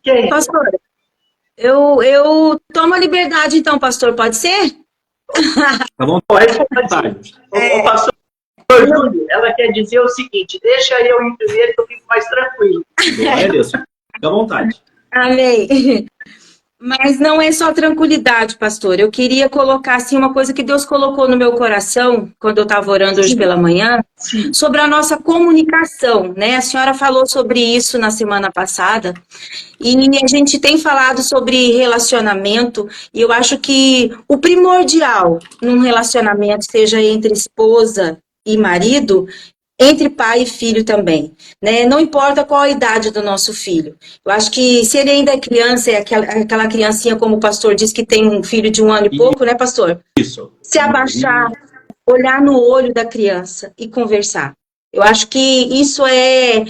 Quem? Pastor, eu tomo a liberdade então, pastor, pode ser? Tá bom? Pode. O pastor Júlio, ela quer dizer o seguinte, deixa eu ir primeiro que eu fico mais tranquilo. Glória a Deus. Fica à vontade. Amém. Mas não é só tranquilidade, pastor. Eu queria colocar assim uma coisa que Deus colocou no meu coração quando eu estava orando hoje pela manhã, sobre a nossa comunicação, né? A senhora falou sobre isso na semana passada e a gente tem falado sobre relacionamento e eu acho que o primordial num relacionamento, seja entre esposa e marido, entre pai e filho também, né? Não importa qual a idade do nosso filho. Eu acho que se ele ainda é criança, é aquela criancinha, como o pastor diz, que tem um filho de 1 ano e pouco, né, pastor? Isso. Se abaixar, olhar no olho da criança e conversar. Eu acho que isso é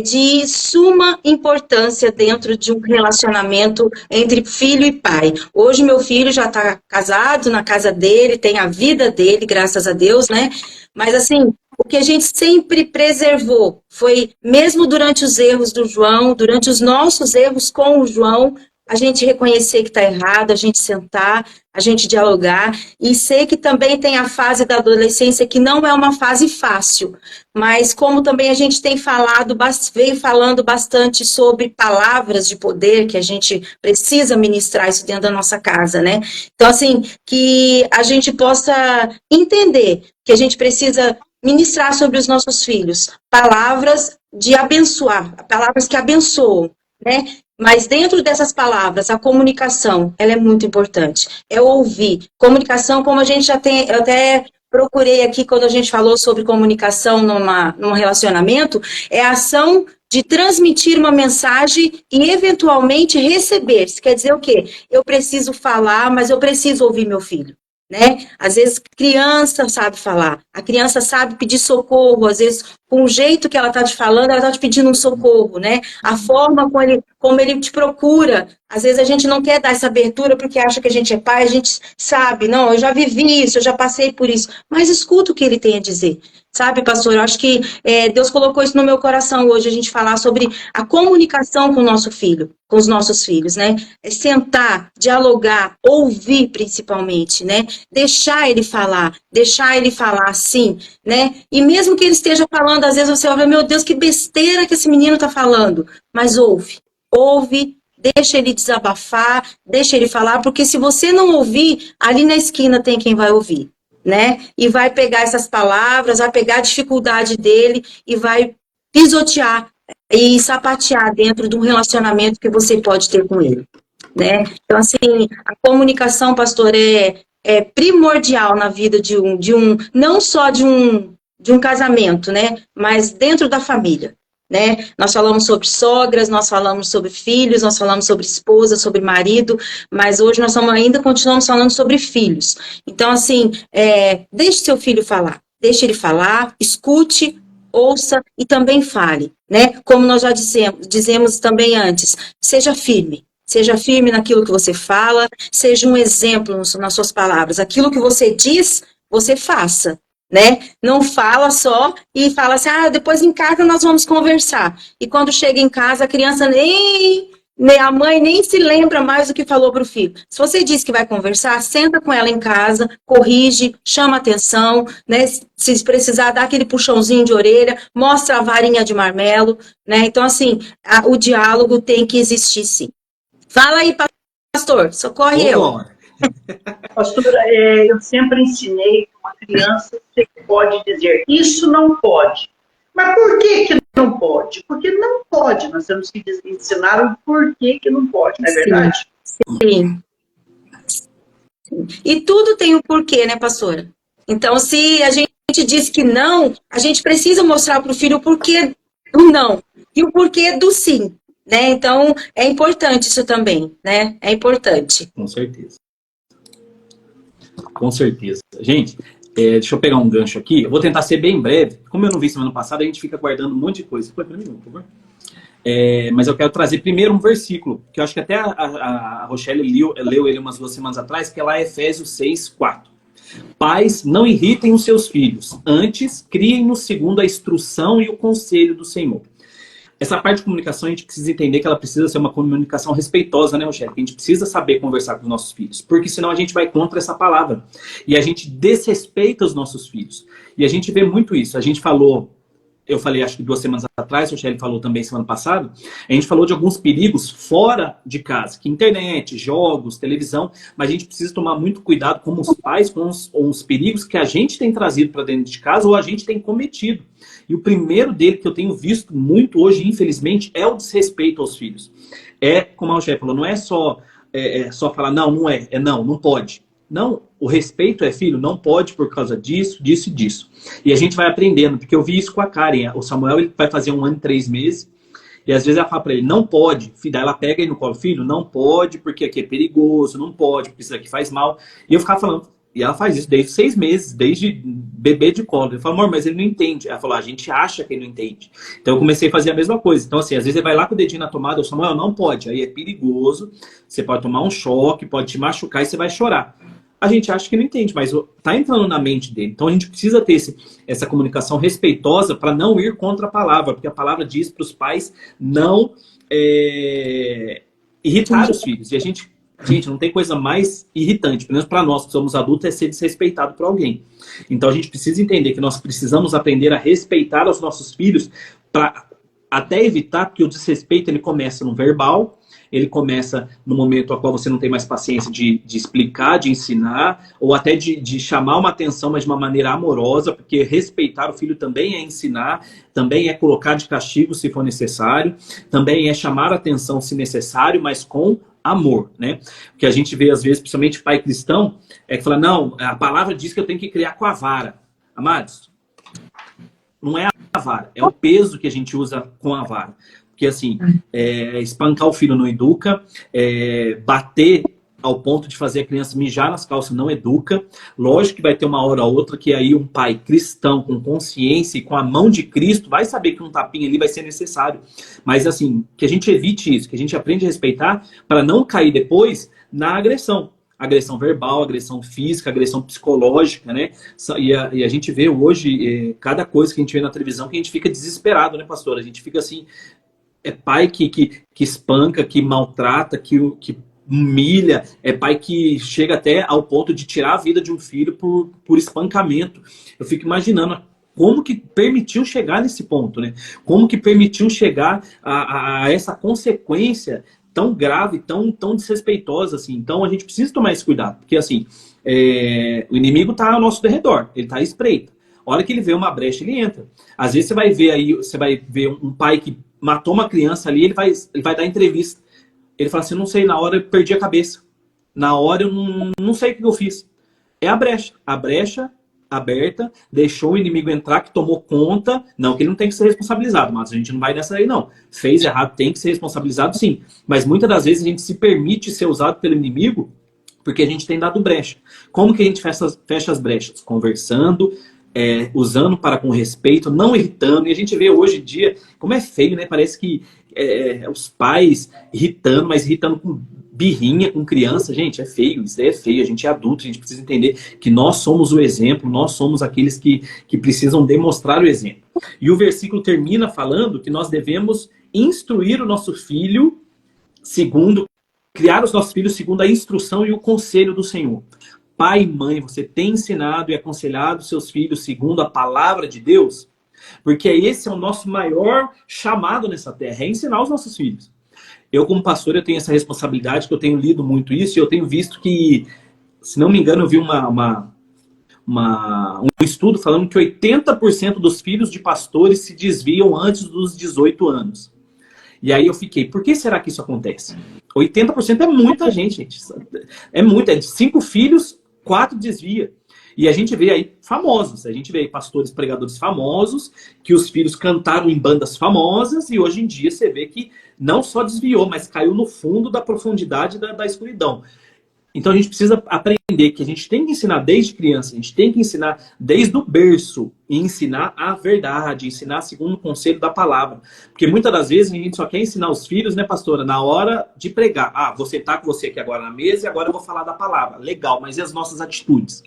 de suma importância dentro de um relacionamento entre filho e pai. Hoje meu filho já está casado na casa dele, tem a vida dele, graças a Deus, né? Mas assim, o que a gente sempre preservou foi, mesmo durante os erros do João, durante os nossos erros com o João, a gente reconhecer que está errado, a gente sentar, a gente dialogar, e sei que também tem a fase da adolescência que não é uma fase fácil, mas como também a gente tem falado, veio falando bastante sobre palavras de poder, que a gente precisa ministrar isso dentro da nossa casa, né? Então, assim, que a gente possa entender que a gente precisa ministrar sobre os nossos filhos palavras de abençoar, palavras que abençoam, né? Mas dentro dessas palavras, a comunicação, ela é muito importante. É ouvir. Comunicação, como a gente já tem, eu até procurei aqui quando a gente falou sobre comunicação num relacionamento, é a ação de transmitir uma mensagem e eventualmente receber. Isso quer dizer o quê? Eu preciso falar, mas eu preciso ouvir meu filho. Né? Às vezes criança sabe falar, a criança sabe pedir socorro, às vezes com o jeito que ela está te falando, ela está te pedindo um socorro, né? A forma como ele te procura, às vezes a gente não quer dar essa abertura porque acha que a gente é pai, a gente sabe, não, eu já vivi isso, eu já passei por isso, mas escuta o que ele tem a dizer. Sabe, pastor, eu acho que Deus colocou isso no meu coração hoje, a gente falar sobre a comunicação com o nosso filho, com os nossos filhos, né? É sentar, dialogar, ouvir principalmente, né? Deixar ele falar sim, né? E mesmo que ele esteja falando, às vezes você olha, meu Deus, que besteira que esse menino está falando, mas ouve, deixa ele desabafar, deixa ele falar, porque se você não ouvir, ali na esquina tem quem vai ouvir. Né? E vai pegar essas palavras, vai pegar a dificuldade dele e vai pisotear e sapatear dentro de um relacionamento que você pode ter com ele, né? Então, assim, a comunicação, pastor, é primordial na vida de um não só de um casamento, né? Mas dentro da família. Né? Nós falamos sobre sogras, nós falamos sobre filhos, nós falamos sobre esposa, sobre marido, mas hoje nós continuamos falando sobre filhos. Então, assim, deixe seu filho falar, deixe ele falar, escute, ouça e também fale, né? Como nós já dizemos também antes, seja firme naquilo que você fala, seja um exemplo nas suas palavras. Aquilo que você diz, você faça. Né? Não fala só e fala assim, depois em casa nós vamos conversar. E quando chega em casa, a criança nem a mãe nem se lembra mais do que falou para o filho. Se você diz que vai conversar, senta com ela em casa, corrige, chama atenção, né? Se precisar, dá aquele puxãozinho de orelha, mostra a varinha de marmelo, né? Então, assim, o diálogo tem que existir, sim. Fala aí, pastor, socorre eu. Pastora, eu sempre ensinei que uma criança você pode dizer, isso não pode. Mas por que não pode? Porque não pode. Nós temos que ensinar o porquê que não pode, não é verdade? Sim. E tudo tem um porquê, né, pastora? Então, se a gente diz que não, a gente precisa mostrar para o filho o porquê do não e o porquê do sim, né? Então, é importante isso também, né? É importante. Com certeza. Com certeza. Gente, deixa eu pegar um gancho aqui. Eu vou tentar ser bem breve. Como eu não vi semana passada, a gente fica guardando um monte de coisa. Põe para mim, por favor. Mas eu quero trazer primeiro um versículo, que eu acho que até a Rochelle leu ele umas 2 semanas atrás, que é lá Efésios 6:4. Pais, não irritem os seus filhos, antes criem-nos segundo a instrução e o conselho do Senhor. Essa parte de comunicação a gente precisa entender que ela precisa ser uma comunicação respeitosa, né, Rochelle? A gente precisa saber conversar com os nossos filhos, porque senão a gente vai contra essa palavra. E a gente desrespeita os nossos filhos. E a gente vê muito isso. A gente falou, eu falei acho que 2 semanas atrás, o Rochelle falou também semana passada, a gente falou de alguns perigos fora de casa, que internet, jogos, televisão, mas a gente precisa tomar muito cuidado como os pais com os perigos que a gente tem trazido para dentro de casa ou a gente tem cometido. E o primeiro dele que eu tenho visto muito hoje, infelizmente, é o desrespeito aos filhos. É, como a Rochelle falou, não é só falar, não é, não pode. Não, o respeito é, filho, não pode por causa disso, disso e disso. E a gente vai aprendendo, porque eu vi isso com a Karen. O Samuel ele vai fazer 1 ano e 3 meses, e às vezes ela fala pra ele, não pode. Daí ela pega aí no colo, filho, não pode, porque aqui é perigoso, não pode, porque isso aqui faz mal. E eu ficava falando, e ela faz isso desde 6 meses, desde bebê de colo. Eu falo, amor, mas ele não entende. Ela falou, a gente acha que ele não entende. Então eu comecei a fazer a mesma coisa. Então assim, às vezes ele vai lá com o dedinho na tomada, eu Samuel, não pode, aí é perigoso, você pode tomar um choque, pode te machucar e você vai chorar. A gente acha que não entende, mas está entrando na mente dele. Então a gente precisa ter essa comunicação respeitosa para não ir contra a palavra, porque a palavra diz para os pais não irritar os filhos. E a gente, não tem coisa mais irritante, pelo menos para nós que somos adultos, é ser desrespeitado por alguém. Então a gente precisa entender que nós precisamos aprender a respeitar os nossos filhos para até evitar que o desrespeito ele comece no verbal, ele começa no momento ao qual você não tem mais paciência de explicar, de ensinar, ou até de chamar uma atenção, mas de uma maneira amorosa, porque respeitar o filho também é ensinar, também é colocar de castigo se for necessário, também é chamar a atenção se necessário, mas com amor, né? O que a gente vê às vezes, principalmente pai cristão, é que fala, não, a palavra diz que eu tenho que criar com a vara. Amados, não é a vara, é o peso que a gente usa com a vara. Porque, assim, espancar o filho não educa, bater ao ponto de fazer a criança mijar nas calças não educa. Lógico que vai ter uma hora ou outra que aí um pai cristão, com consciência e com a mão de Cristo, vai saber que um tapinha ali vai ser necessário. Mas, assim, que a gente evite isso, que a gente aprende a respeitar para não cair depois na agressão. Agressão verbal, agressão física, agressão psicológica, né? E a gente vê hoje, cada coisa que a gente vê na televisão, que a gente fica desesperado, né, pastor? A gente fica assim... É pai que espanca, que maltrata, que humilha. É pai que chega até ao ponto de tirar a vida de um filho por espancamento. Eu fico imaginando como que permitiu chegar nesse ponto, né? Como que permitiu chegar a essa consequência tão grave, tão desrespeitosa, assim. Então a gente precisa tomar esse cuidado. Porque, assim, o inimigo está ao nosso derredor. Ele está à espreita. A hora que ele vê uma brecha, ele entra. Às vezes você vai ver um pai que matou uma criança ali, ele vai dar entrevista. Ele fala assim, não sei, na hora eu perdi a cabeça. Na hora eu não sei o que eu fiz. É a brecha. A brecha aberta, deixou o inimigo entrar, que tomou conta. Não, que ele não tem que ser responsabilizado, mas a gente não vai nessa aí, não. Fez errado, tem que ser responsabilizado, sim. Mas muitas das vezes a gente se permite ser usado pelo inimigo porque a gente tem dado brecha. Como que a gente fecha as brechas? Conversando, usando para com respeito, não irritando. E a gente vê hoje em dia como é feio, né? Parece que os pais irritando, mas irritando com birrinha, com criança. Gente, é feio, isso é feio. A gente é adulto, a gente precisa entender que nós somos o exemplo, nós somos aqueles que precisam demonstrar o exemplo. E o versículo termina falando que nós devemos instruir o nosso filho criar os nossos filhos segundo a instrução e o conselho do Senhor. Pai e mãe, você tem ensinado e aconselhado seus filhos segundo a palavra de Deus? Porque esse é o nosso maior chamado nessa terra, é ensinar os nossos filhos. Eu, como pastor, eu tenho essa responsabilidade, que eu tenho lido muito isso, e eu tenho visto que, se não me engano, eu vi um estudo falando que 80% dos filhos de pastores se desviam antes dos 18 anos. E aí eu fiquei, por que será que isso acontece? 80% é muita gente. É muito, de 5 filhos, 4 desvia. E a gente vê aí famosos, a gente vê aí pastores, pregadores famosos, que os filhos cantaram em bandas famosas, e hoje em dia você vê que não só desviou, mas caiu no fundo da profundidade da escuridão. Então a gente precisa aprender que a gente tem que ensinar desde criança, a gente tem que ensinar desde o berço, e ensinar a verdade, ensinar segundo o conselho da palavra. Porque muitas das vezes a gente só quer ensinar os filhos, né, pastora, na hora de pregar. Ah, vou sentar com você aqui agora na mesa e agora eu vou falar da palavra. Legal, mas e as nossas atitudes?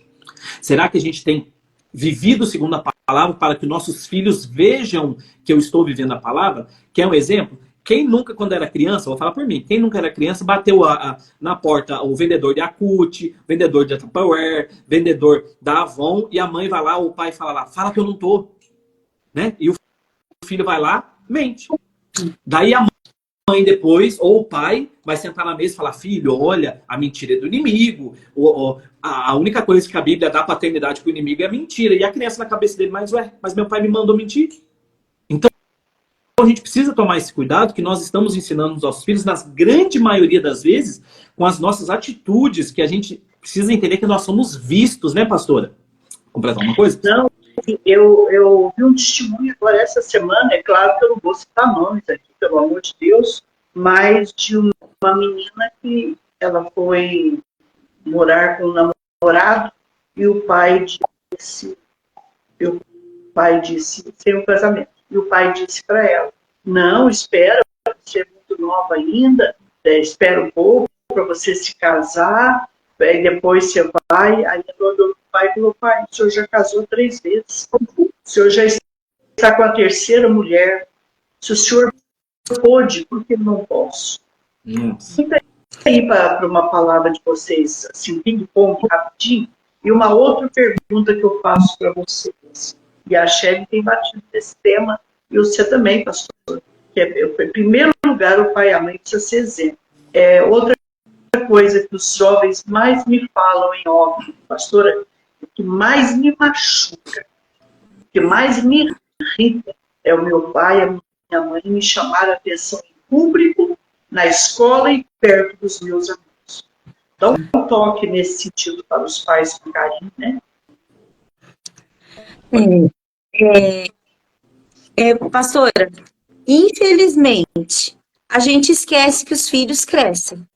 Será que a gente tem vivido segundo a palavra para que nossos filhos vejam que eu estou vivendo a palavra. Quer um exemplo? Quem nunca, quando era criança, vou falar por mim, quem nunca era criança, bateu na porta o vendedor de Yakult, vendedor de Tupperware, vendedor da Avon, e a mãe vai lá, ou o pai fala lá, fala que eu não tô. Né? E o filho vai lá, mente. Daí a mãe depois, ou o pai, vai sentar na mesa e falar, filho, olha, a mentira é do inimigo. A única coisa que a Bíblia dá paternidade para o inimigo é a mentira. E a criança na cabeça dele, mas meu pai me mandou mentir. Então, a gente precisa tomar esse cuidado que nós estamos ensinando os nossos filhos, na grande maioria das vezes, com as nossas atitudes, que a gente precisa entender que nós somos vistos, né, pastora? Completar uma coisa? Não, eu vi um testemunho agora essa semana, é claro que eu não vou citar nomes aqui, pelo amor de Deus, mas de uma menina que ela foi morar com um namorado e o pai disse sem um casamento. E o pai disse para ela, não, espera, você é muito nova ainda, espera um pouco para você se casar, aí depois você vai. Aí a dona do pai falou, pai, o senhor já casou 3 vezes, o senhor já está com a 3ª mulher, se o senhor pôde, por que não posso? Fica aí para uma palavra de vocês, assim, ping-pong, rapidinho, e uma outra pergunta que eu faço para vocês. E a Shelly tem batido nesse tema, e você também, pastor. Que em primeiro lugar, o pai e a mãe precisam ser exemplo. Outra coisa que os jovens mais me falam em off, pastora, o que mais me machuca, o que mais me irrita, é o meu pai e a minha mãe me chamar a atenção em público, na escola e perto dos meus amigos. Dá um toque nesse sentido para os pais com carinho, né? Pastora, infelizmente, a gente esquece que os filhos crescem,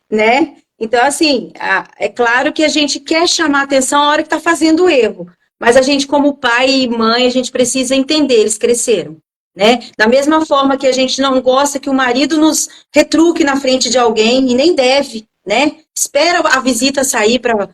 né? Então, assim, é claro que a gente quer chamar atenção a hora que está fazendo o erro, mas a gente, como pai e mãe, a gente precisa entender, eles cresceram, né? Da mesma forma que a gente não gosta que o marido nos retruque na frente de alguém, e nem deve, né? Espera a visita sair para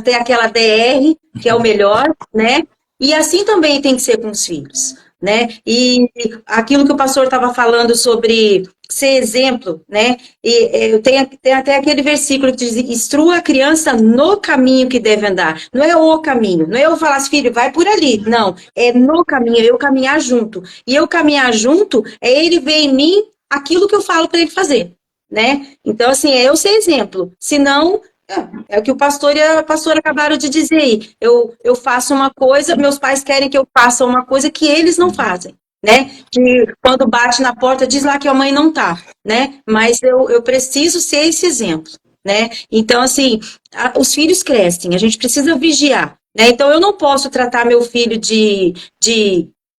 ter aquela DR, que é o melhor, né? E assim também tem que ser com os filhos, né? E aquilo que o pastor estava falando sobre ser exemplo, né? E tem até aquele versículo que diz, instrua a criança no caminho que deve andar. Não é o caminho, não é eu falar assim, filho, vai por ali. Não, é no caminho, é eu caminhar junto. E eu caminhar junto é ele ver em mim aquilo que eu falo para ele fazer, né? Então, assim, é eu ser exemplo. Senão... É o que o pastor e a pastora acabaram de dizer aí. Eu faço uma coisa, meus pais querem que eu faça uma coisa que eles não fazem, né? Que quando bate na porta diz lá que a mãe não tá, né? Mas eu preciso ser esse exemplo, né? Então, assim, os filhos crescem, a gente precisa vigiar, né? Então, eu não posso tratar meu filho de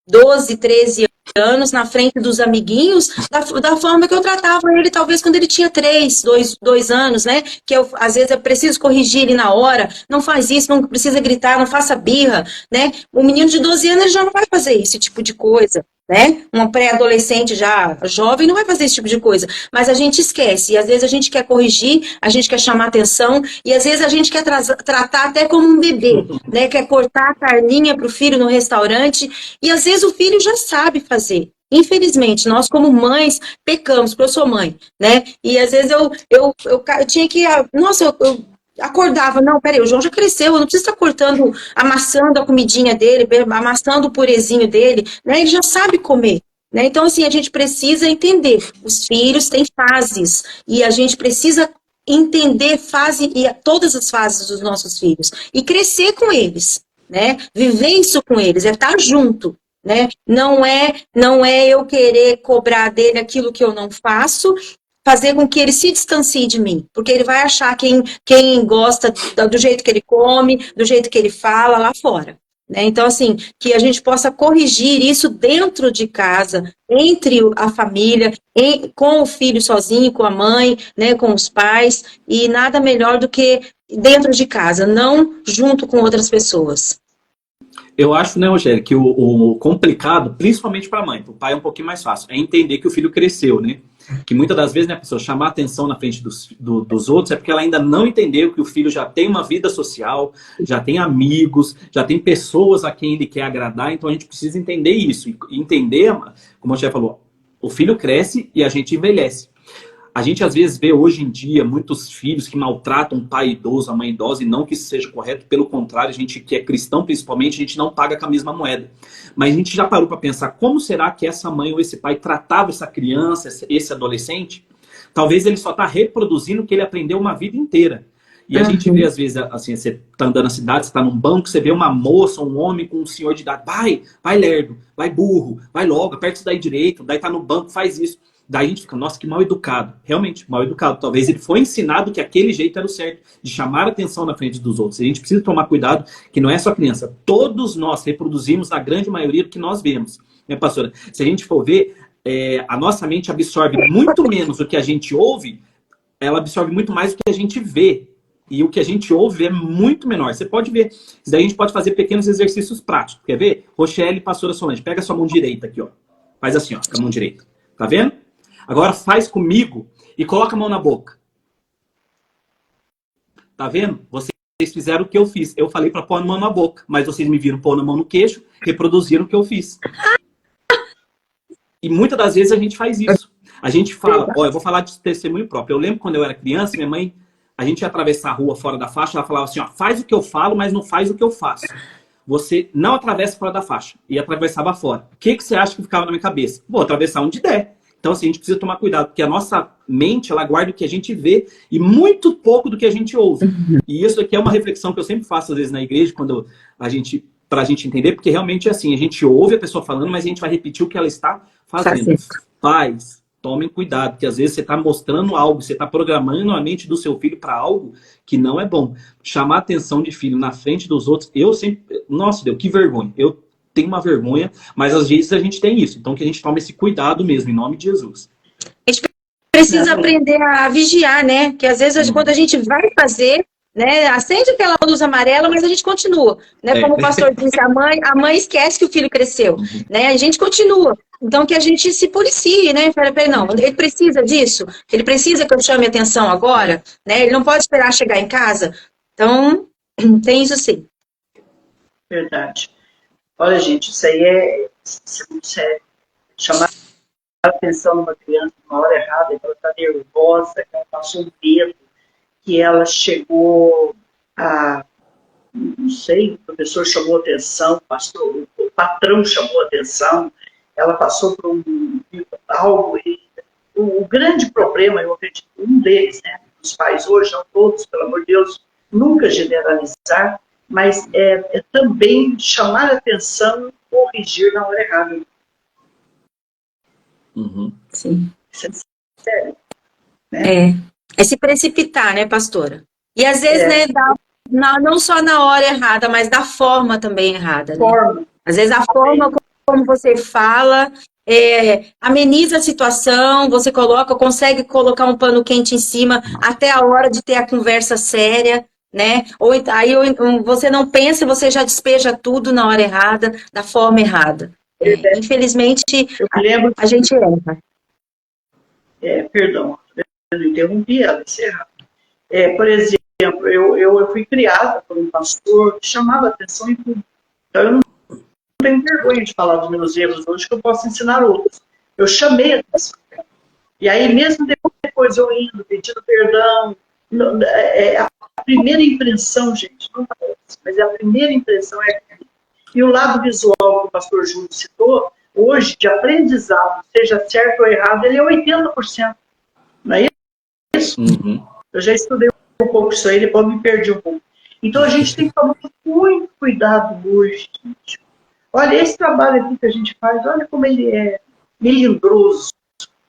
12, 13 anos na frente dos amiguinhos, da forma que eu tratava ele, talvez quando ele tinha 2 anos, né? Que às vezes eu preciso corrigir ele na hora, não faz isso, não precisa gritar, não faça birra, né? O menino de 12 anos ele já não vai fazer esse tipo de coisa, né? Um pré-adolescente já jovem não vai fazer esse tipo de coisa, mas a gente esquece, e às vezes a gente quer corrigir, a gente quer chamar atenção, e às vezes a gente quer tratar até como um bebê, né? Quer cortar a carninha pro filho no restaurante, e às vezes o filho já sabe fazer. Infelizmente, nós como mães pecamos, porque eu sou mãe, né? E às vezes eu tinha que... Nossa, eu acordava, não, peraí, o João já cresceu, eu não preciso estar cortando, amassando a comidinha dele, amassando o purezinho dele, né? Ele já sabe comer, né? Então, assim, a gente precisa entender, os filhos têm fases, e a gente precisa entender todas as fases dos nossos filhos, e crescer com eles, né? Viver isso com eles, é estar junto, né? Não é eu querer cobrar dele aquilo que eu não faço, fazer com que ele se distancie de mim, porque ele vai achar quem gosta do jeito que ele come, do jeito que ele fala lá fora, né? Então, assim, que a gente possa corrigir isso dentro de casa, entre a família, com o filho sozinho, com a mãe, né, com os pais, e nada melhor do que dentro de casa, não junto com outras pessoas. Eu acho, né, Rogério, que o complicado, principalmente para a mãe, para o pai é um pouquinho mais fácil, é entender que o filho cresceu, né? Que muitas das vezes, né, a pessoa chamar atenção na frente dos outros é porque ela ainda não entendeu que o filho já tem uma vida social, já tem amigos, já tem pessoas a quem ele quer agradar, então a gente precisa entender isso. E entender, como a gente já falou, o filho cresce e a gente envelhece. A gente às vezes vê hoje em dia muitos filhos que maltratam o pai idoso, a mãe idosa, e não que isso seja correto, pelo contrário, a gente que é cristão principalmente, a gente não paga com a mesma moeda. Mas a gente já parou para pensar como será que essa mãe ou esse pai tratava essa criança, esse adolescente? Talvez ele só está reproduzindo o que ele aprendeu uma vida inteira. E a gente vê às vezes, assim, você está andando na cidade, você está num banco, você vê uma moça, um homem com um senhor de idade, vai lerdo, vai burro, vai logo, aperta isso daí direito, daí tá no banco, faz isso. Daí a gente fica, nossa, que mal educado. Realmente, mal educado. Talvez ele foi ensinado que aquele jeito era o certo, de chamar a atenção na frente dos outros. E a gente precisa tomar cuidado, que não é só criança. Todos nós reproduzimos a grande maioria do que nós vemos. Né, pastora? Se a gente for ver, a nossa mente absorve muito menos o que a gente ouve, ela absorve muito mais o que a gente vê. E o que a gente ouve é muito menor. Você pode ver. Isso daí a gente pode fazer pequenos exercícios práticos. Quer ver? Rochelle, pastora Solange, pega a sua mão direita aqui, ó. Faz assim, ó, com a mão direita. Tá vendo? Agora faz comigo e coloca a mão na boca. Tá vendo? Vocês fizeram o que eu fiz. Eu falei para pôr a mão na boca, mas vocês me viram pôr a mão no queixo, reproduziram o que eu fiz. E muitas das vezes a gente faz isso. A gente fala, ó, eu vou falar de testemunho próprio. Eu lembro quando eu era criança, minha mãe, a gente ia atravessar a rua fora da faixa, ela falava assim, ó, faz o que eu falo, mas não faz o que eu faço. Você não atravessa fora da faixa. E atravessava fora. O que você acha que ficava na minha cabeça? Vou atravessar onde der. Então, assim, a gente precisa tomar cuidado, porque a nossa mente, ela guarda o que a gente vê e muito pouco do que a gente ouve. E isso aqui é uma reflexão que eu sempre faço, às vezes, na igreja, quando pra gente entender, porque realmente é assim, a gente ouve a pessoa falando, mas a gente vai repetir o que ela está fazendo. Pais, tomem cuidado, porque às vezes você está mostrando algo, você está programando a mente do seu filho para algo que não é bom. Chamar a atenção de filho na frente dos outros, eu sempre... Nossa, Deus, que vergonha. Eu tenho uma vergonha, mas às vezes a gente tem isso. Então que a gente tome esse cuidado mesmo, em nome de Jesus. A gente precisa aprender a vigiar, né? Que às vezes quando a gente vai fazer, né, acende aquela luz amarela, mas a gente continua, né? Como o pastor disse, a mãe esquece que o filho cresceu, né? A gente continua. Então que a gente se policie, né? Peraí, não, ele precisa disso, ele precisa que eu chame atenção agora, né? Ele não pode esperar chegar em casa. Então, tem isso sim. Verdade. Olha, gente, isso aí é muito sério. Chamar a atenção de uma criança na hora errada, que ela está nervosa, que ela passou um medo, que ela chegou a... Não sei, o professor chamou atenção, o patrão chamou atenção, ela passou por algo. O grande problema, eu acredito, um deles, né, os pais hoje, não todos, pelo amor de Deus, nunca generalizar, mas é também chamar a atenção e corrigir na hora errada. Sim. Isso é sério. Né? É se precipitar, né, pastora? E às vezes, né, não só na hora errada, mas da forma também errada. Né? Às vezes a forma como você fala ameniza a situação, você consegue colocar um pano quente em cima até a hora de ter a conversa séria. Né? Ou aí você não pensa e você já despeja tudo na hora errada, da forma errada. Infelizmente, a gente erra. Perdão, eu não interrompi ela, isso é errado. Por exemplo, eu fui criada por um pastor que chamava atenção em público. Então, eu não tenho vergonha de falar dos meus erros hoje, que eu posso ensinar outros. Eu chamei a atenção. E aí, mesmo depois eu indo, pedindo perdão, a primeira impressão, gente, não parece, mas a primeira impressão é aquela. E o lado visual que o pastor Júlio citou, hoje, de aprendizado, seja certo ou errado, ele é 80%. Não é isso? Eu já estudei um pouco isso aí, depois me perdi um pouco. Então, a gente tem que tomar muito cuidado hoje, gente. Olha, esse trabalho aqui que a gente faz, olha como ele é melindroso.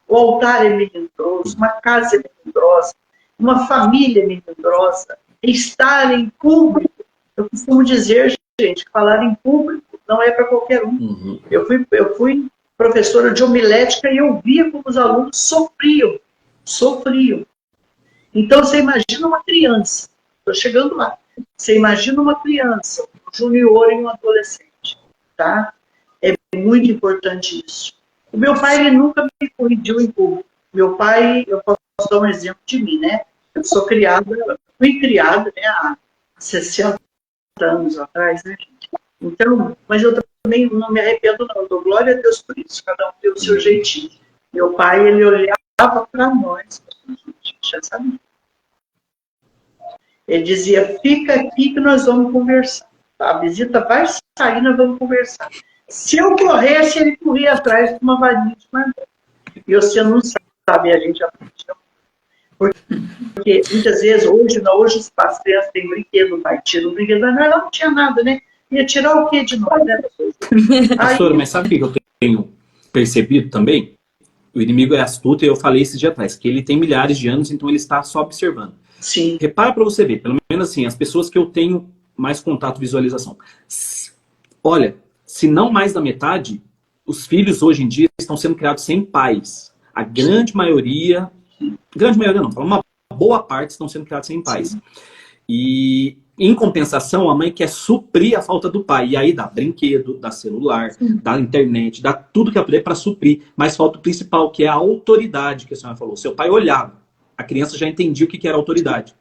O altar é melindroso, uma casa é melindrosa, uma família melindrosa, estar em público. Eu costumo dizer, gente, que falar em público não é para qualquer um. Eu fui professora de homilética e eu via como os alunos sofriam. Então, você imagina uma criança, estou chegando lá, você imagina uma criança, um junior e um adolescente, tá? É muito importante isso. O meu pai, ele nunca me corrigiu em público. Meu pai, eu posso dar um exemplo de mim, né? Eu sou criada, fui criada, né, há 60 anos atrás, né, gente? Então, mas eu também não me arrependo, não. Eu dou glória a Deus por isso. Cada um tem o seu jeitinho. Meu pai, ele olhava para nós, gente, já sabia. Ele dizia, fica aqui que nós vamos conversar. A visita vai sair, nós vamos conversar. Se eu corresse, ele corria atrás de uma varinha de madeira. E você não sabe, a gente aprende. Porque muitas vezes, hoje as crianças têm brinquedo, vai tirar o brinquedo, mas ela não tinha nada, né? Ia tirar o quê de nós, né? Pastora, mas sabe o que eu tenho percebido também? O inimigo é astuto, e eu falei esses dias atrás, que ele tem milhares de anos, então ele está só observando. Sim. Repara para você ver, pelo menos assim, as pessoas que eu tenho mais contato, visualização. Olha, se não mais da metade, os filhos hoje em dia estão sendo criados sem pais. A grande maioria não, uma boa parte estão sendo criados sem pais. Sim. E, em compensação, a mãe quer suprir a falta do pai. E aí dá brinquedo, dá celular, dá internet, dá tudo que ela puder para suprir. Mas falta o principal, que é a autoridade que a senhora falou. Seu pai olhava, a criança já entendia o que era autoridade.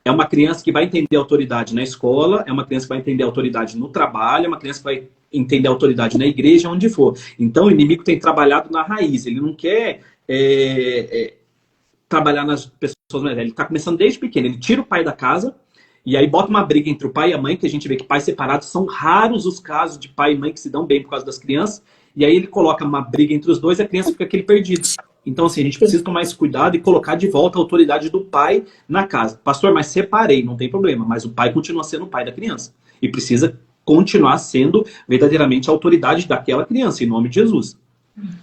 É uma criança que vai entender a autoridade na escola, é uma criança que vai entender a autoridade no trabalho, é uma criança que vai entender a autoridade na igreja, onde for. Então o inimigo tem trabalhado na raiz. Ele não quer trabalhar nas pessoas mais velhas. Ele está começando desde pequeno. Ele tira o pai da casa e aí bota uma briga entre o pai e a mãe, que a gente vê que pais separados são raros os casos de pai e mãe que se dão bem por causa das crianças. E aí ele coloca uma briga entre os dois e a criança fica aquele perdido. Então, assim, a gente precisa tomar esse cuidado e colocar de volta a autoridade do pai na casa. Pastor, mas separei, não tem problema. Mas o pai continua sendo o pai da criança. E precisa continuar sendo verdadeiramente a autoridade daquela criança, em nome de Jesus.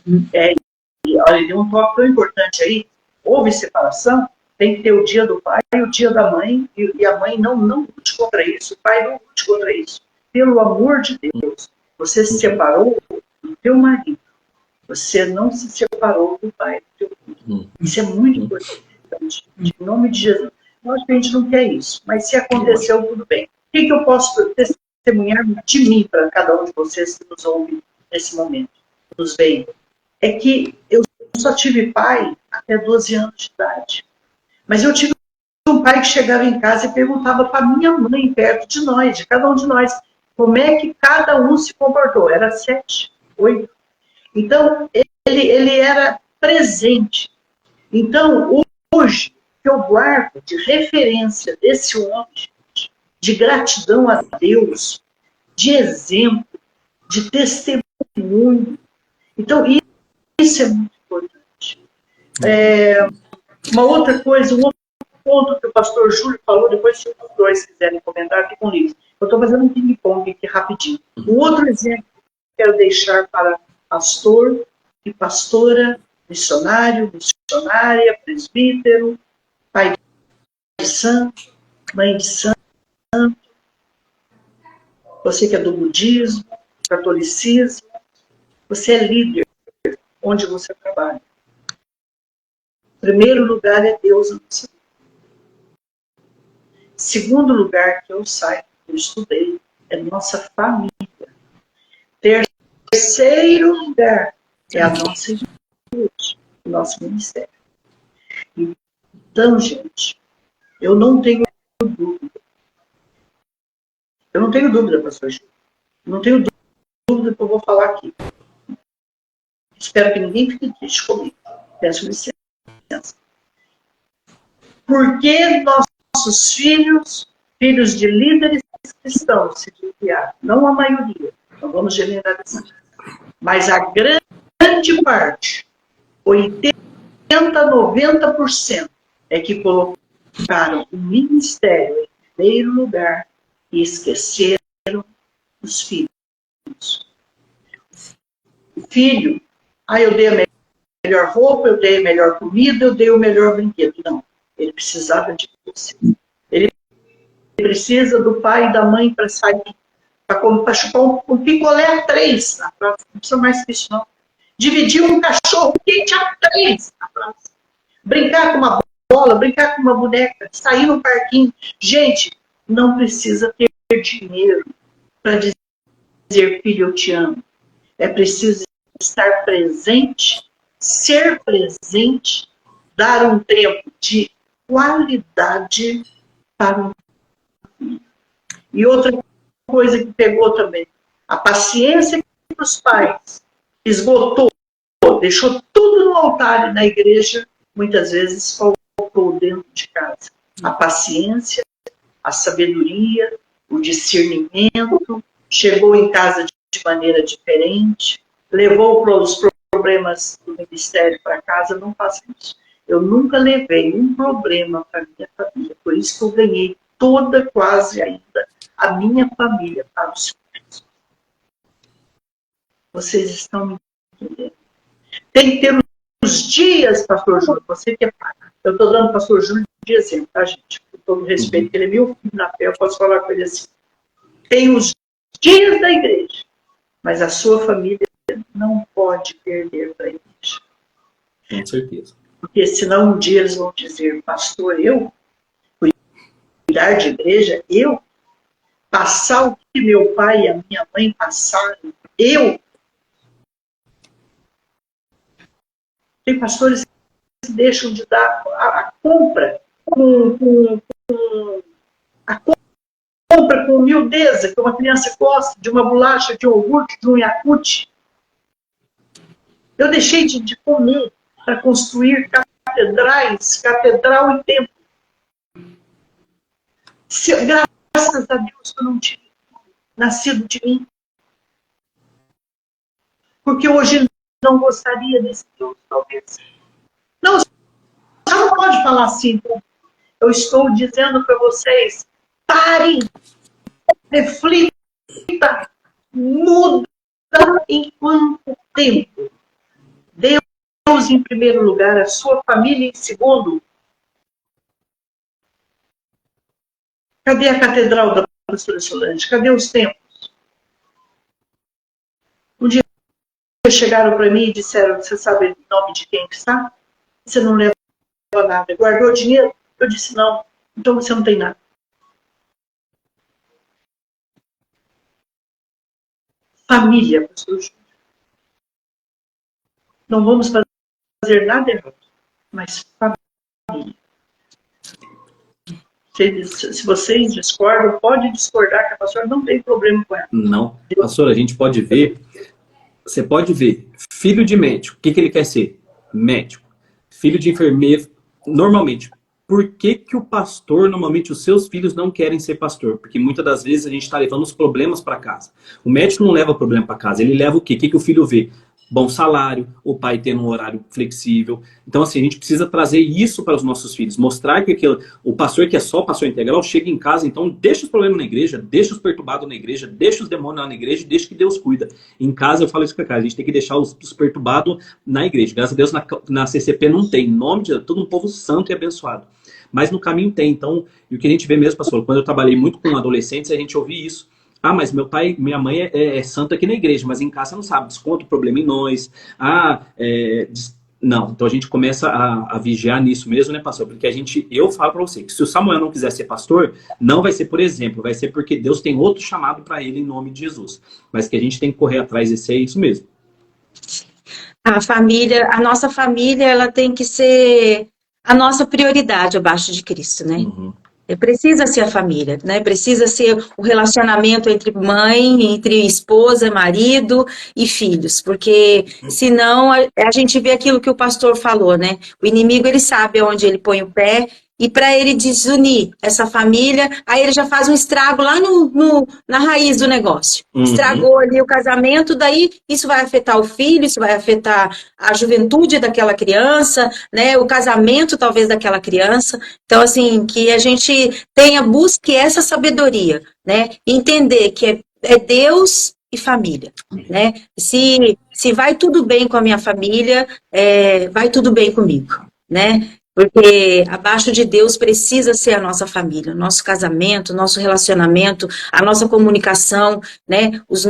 Olha, tem um tópico tão importante aí. Houve separação, tem que ter o dia do pai e o dia da mãe. E a mãe não lute contra isso, o pai não lute contra isso. Pelo amor de Deus, você se separou do teu marido. Você não se separou do pai do teu filho. Isso é muito importante. Em nome de Jesus. Eu acho que a gente não quer isso. Mas se aconteceu, tudo bem. O que eu posso testemunhar de mim para cada um de vocês que nos ouve nesse momento, nos veem? É que eu só tive pai até 12 anos de idade. Mas eu tive um pai que chegava em casa e perguntava para minha mãe, perto de nós, de cada um de nós, como é que cada um se comportou. Era 7, 8. Então, ele era presente. Então, hoje, que eu guardo de referência desse homem, de gratidão a Deus, de exemplo, de testemunho. Então, isso é muito importante. Uma outra coisa, um outro ponto que o pastor Júlio falou, depois se os dois quiserem comentar, ficam livres. Eu estou fazendo um ping-pong aqui rapidinho. Um outro exemplo que eu quero deixar para pastor e pastora, missionário, missionária, presbítero, pai de santo, mãe de santo, você que é do budismo, catolicismo, você é líder onde você trabalha. Primeiro lugar é Deus na nossa vida. Segundo lugar, que eu saiba, que eu estudei, é nossa família. Terceiro lugar é a nossa igreja, o nosso ministério. Então, gente, eu não tenho dúvida. Eu não tenho dúvida, pastor Gil. Não tenho dúvida que eu vou falar aqui. Espero que ninguém fique triste comigo. Peço licença. Porque nossos filhos de líderes cristãos se desviaram, não a maioria, não vamos generalizar, mas a grande parte, 80%, 90%, é que colocaram o ministério em primeiro lugar e esqueceram os filhos. O filho, eu dei a melhor roupa, eu dei a melhor comida, eu dei o melhor brinquedo. Não, ele precisava de você. Ele precisa do pai e da mãe para sair, para chupar um picolé a 3 na praça. Não precisa mais que isso, não. Dividir um cachorro quente a 3 na praça. Brincar com uma bola, brincar com uma boneca, sair no parquinho. Gente, não precisa ter dinheiro para dizer, filho, eu te amo. É preciso estar presente ser presente, dar um tempo de qualidade para o filho. E outra coisa que pegou também, a paciência que os pais esgotou, deixou tudo no altar e na igreja, muitas vezes faltou dentro de casa. A paciência, a sabedoria, o discernimento, chegou em casa de maneira diferente, levou para os problemas do ministério para casa, não faça isso. Eu nunca levei um problema para minha família, por isso que eu ganhei toda, quase ainda, a minha família para os filhos. Vocês estão me entendendo? Tem que ter os dias, pastor Júlio, você que é pai. Eu estou dando pastor Júlio de exemplo, tá, gente? Com todo respeito, ele é meu filho na fé, eu posso falar com ele assim. Tem os dias da igreja, mas a sua família não pode perder para a igreja. Com certeza. Porque senão um dia eles vão dizer, pastor, eu cuidar de igreja, eu passar o que meu pai e a minha mãe passaram, eu. Tem pastores que deixam de dar a compra a compra com humildeza, que uma criança gosta de uma bolacha, de um iogurte, de um Yakult. Eu deixei de comer para construir catedrais, catedral e templo. Graças a Deus que eu não tive nascido de mim. Porque hoje não gostaria desse Deus, talvez. Não, você não pode falar assim. Eu estou dizendo para vocês, parem, reflita, muda em quanto tempo. Deus em primeiro lugar, a sua família em segundo. Cadê a catedral da pastora Solange? Cadê os templos? Um dia chegaram para mim e disseram, você sabe o nome de quem que está? Você não leva nada. Guardou dinheiro? Eu disse, não. Então você não tem nada. Família, pastor Júlio. Não vamos fazer nada errado, mas família. Se vocês discordam, pode discordar, que a pastora não tem problema com ela. Não. Pastora, a gente pode ver, você pode ver, filho de médico, o que ele quer ser? Médico. Filho de enfermeiro, normalmente. Por que o pastor, normalmente os seus filhos não querem ser pastor? Porque muitas das vezes a gente está levando os problemas para casa. O médico não leva problema para casa, ele leva o quê? O que o filho vê? Bom salário, o pai tendo um horário flexível. Então, assim, a gente precisa trazer isso para os nossos filhos. Mostrar que o pastor que é só pastor integral chega em casa, então deixa os problemas na igreja, deixa os perturbados na igreja, deixa os demônios lá na igreja, deixa que Deus cuida. Em casa, eu falo isso com a casa, a gente tem que deixar os perturbados na igreja. Graças a Deus, na CCP não tem. Em nome de todo um povo santo e abençoado. Mas no caminho tem. Então, e o que a gente vê mesmo, pastor, quando eu trabalhei muito com adolescentes, a gente ouvia isso. Ah, mas meu pai, minha mãe é santo aqui na igreja, mas em casa você não sabe, desconta o problema em nós. Não, então a gente começa a vigiar nisso mesmo, né, pastor? Porque eu falo para você, que se o Samuel não quiser ser pastor, não vai ser por exemplo, vai ser porque Deus tem outro chamado para ele em nome de Jesus. Mas que a gente tem que correr atrás desse, é isso mesmo. A nossa família, ela tem que ser a nossa prioridade abaixo de Cristo, né? Uhum. Precisa ser a família, né? Precisa ser o relacionamento entre mãe, entre esposa, marido e filhos, porque senão a gente vê aquilo que o pastor falou, né? O inimigo, ele sabe onde ele põe o pé, e para ele desunir essa família, aí ele já faz um estrago lá na raiz do negócio. Uhum. Estragou ali o casamento, daí isso vai afetar o filho, isso vai afetar a juventude daquela criança, né? O casamento talvez daquela criança. Então, assim, que a gente busque essa sabedoria, né? Entender que é Deus e família, né? Se vai tudo bem com a minha família, vai tudo bem comigo, né? Porque abaixo de Deus precisa ser a nossa família, o nosso casamento, o nosso relacionamento, a nossa comunicação, né? As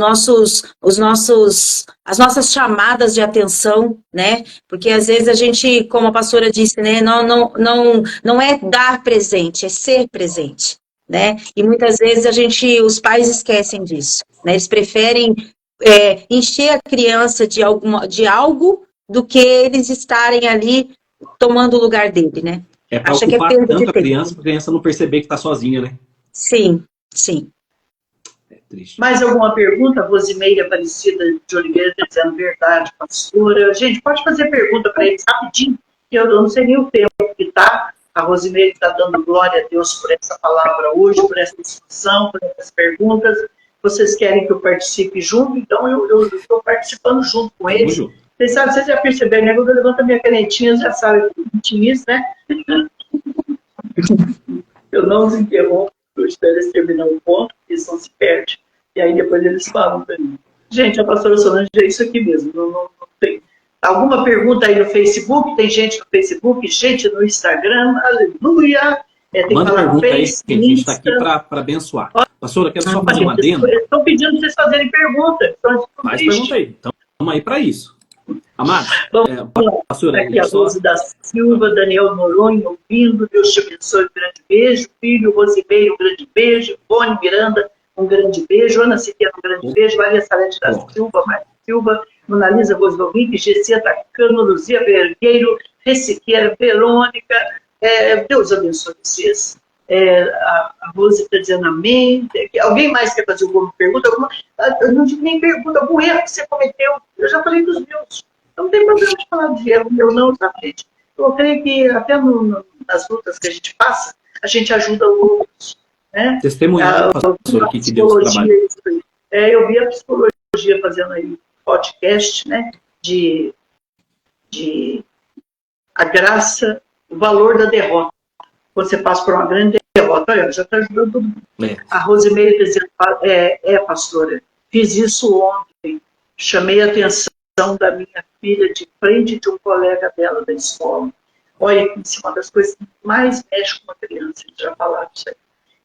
nossas chamadas de atenção, né? Porque às vezes a gente, como a pastora disse, né? Não é dar presente, é ser presente, né? E muitas vezes os pais esquecem disso, né? Eles preferem encher a criança de algo do que eles estarem ali tomando o lugar dele, né? É para Acha que é ocupar perda de tanto a tempo. criança não perceber que está sozinha, né? Sim, sim. É triste. Mais alguma pergunta? Rosimeire Aparecida de Oliveira está dizendo verdade, pastora. Gente, pode fazer pergunta para eles rapidinho, que eu não sei nem o tempo que está. A Rosimeire está dando glória a Deus por essa palavra hoje, por essa discussão, por essas perguntas. Vocês querem que eu participe junto? Então, eu estou participando junto com Vamos eles. junto. Vocês já perceberam, né? Quando eu levanto a minha canetinha, já sabe que é intimista, né? Eu não os interrompo, eu espero eles terminar o ponto, porque senão se perde. E aí depois eles falam para mim. Gente, a pastora Solange é isso aqui mesmo. Não tem. Alguma pergunta aí no Facebook? Tem gente no Facebook, gente no Instagram, aleluia. Tem Manda que falar no pergunta aí, Face, gente. A gente está aqui Insta. para abençoar. Pastora, eu quero só Ó, fazer um gente, adendo. eles estão pedindo para vocês fazerem perguntas. Faz pergunta aí. Então, vamos aí para isso. Amados, pastora, Aqui a só... Rose da Silva, Daniel Noronha ouvindo, Deus te abençoe, um grande beijo. Filho, Rosimeire, um grande beijo. Boni Miranda, um grande beijo. Ana Siqueira, um grande beijo. Maria Salete da Silva, Maria Silva, Monalisa Rosdovic, Gessia Tacano, Luzia Vergueiro, Reciqueira, Verônica. Deus abençoe vocês. A Rose está dizendo amém. Alguém mais quer fazer alguma pergunta? Eu não digo nem pergunta, algum erro que você cometeu. Eu já falei dos meus. Não tem problema de falar de erro, meu não, tá, gente? Eu creio que até nas lutas que a gente passa, a gente ajuda outros. Né? Testemunhar, pastor, aqui que Deus trabalha. Eu vi a psicologia fazendo aí podcast, né? De a graça, o valor da derrota. Quando você passa por uma grande derrota, olha, já está ajudando todo mundo. A Rosimeire dizendo, pastora, fiz isso ontem, chamei a atenção da minha filha de frente de um colega dela da escola. Olha, isso é uma das coisas que mais mexe com uma criança, eles já falaram isso aí.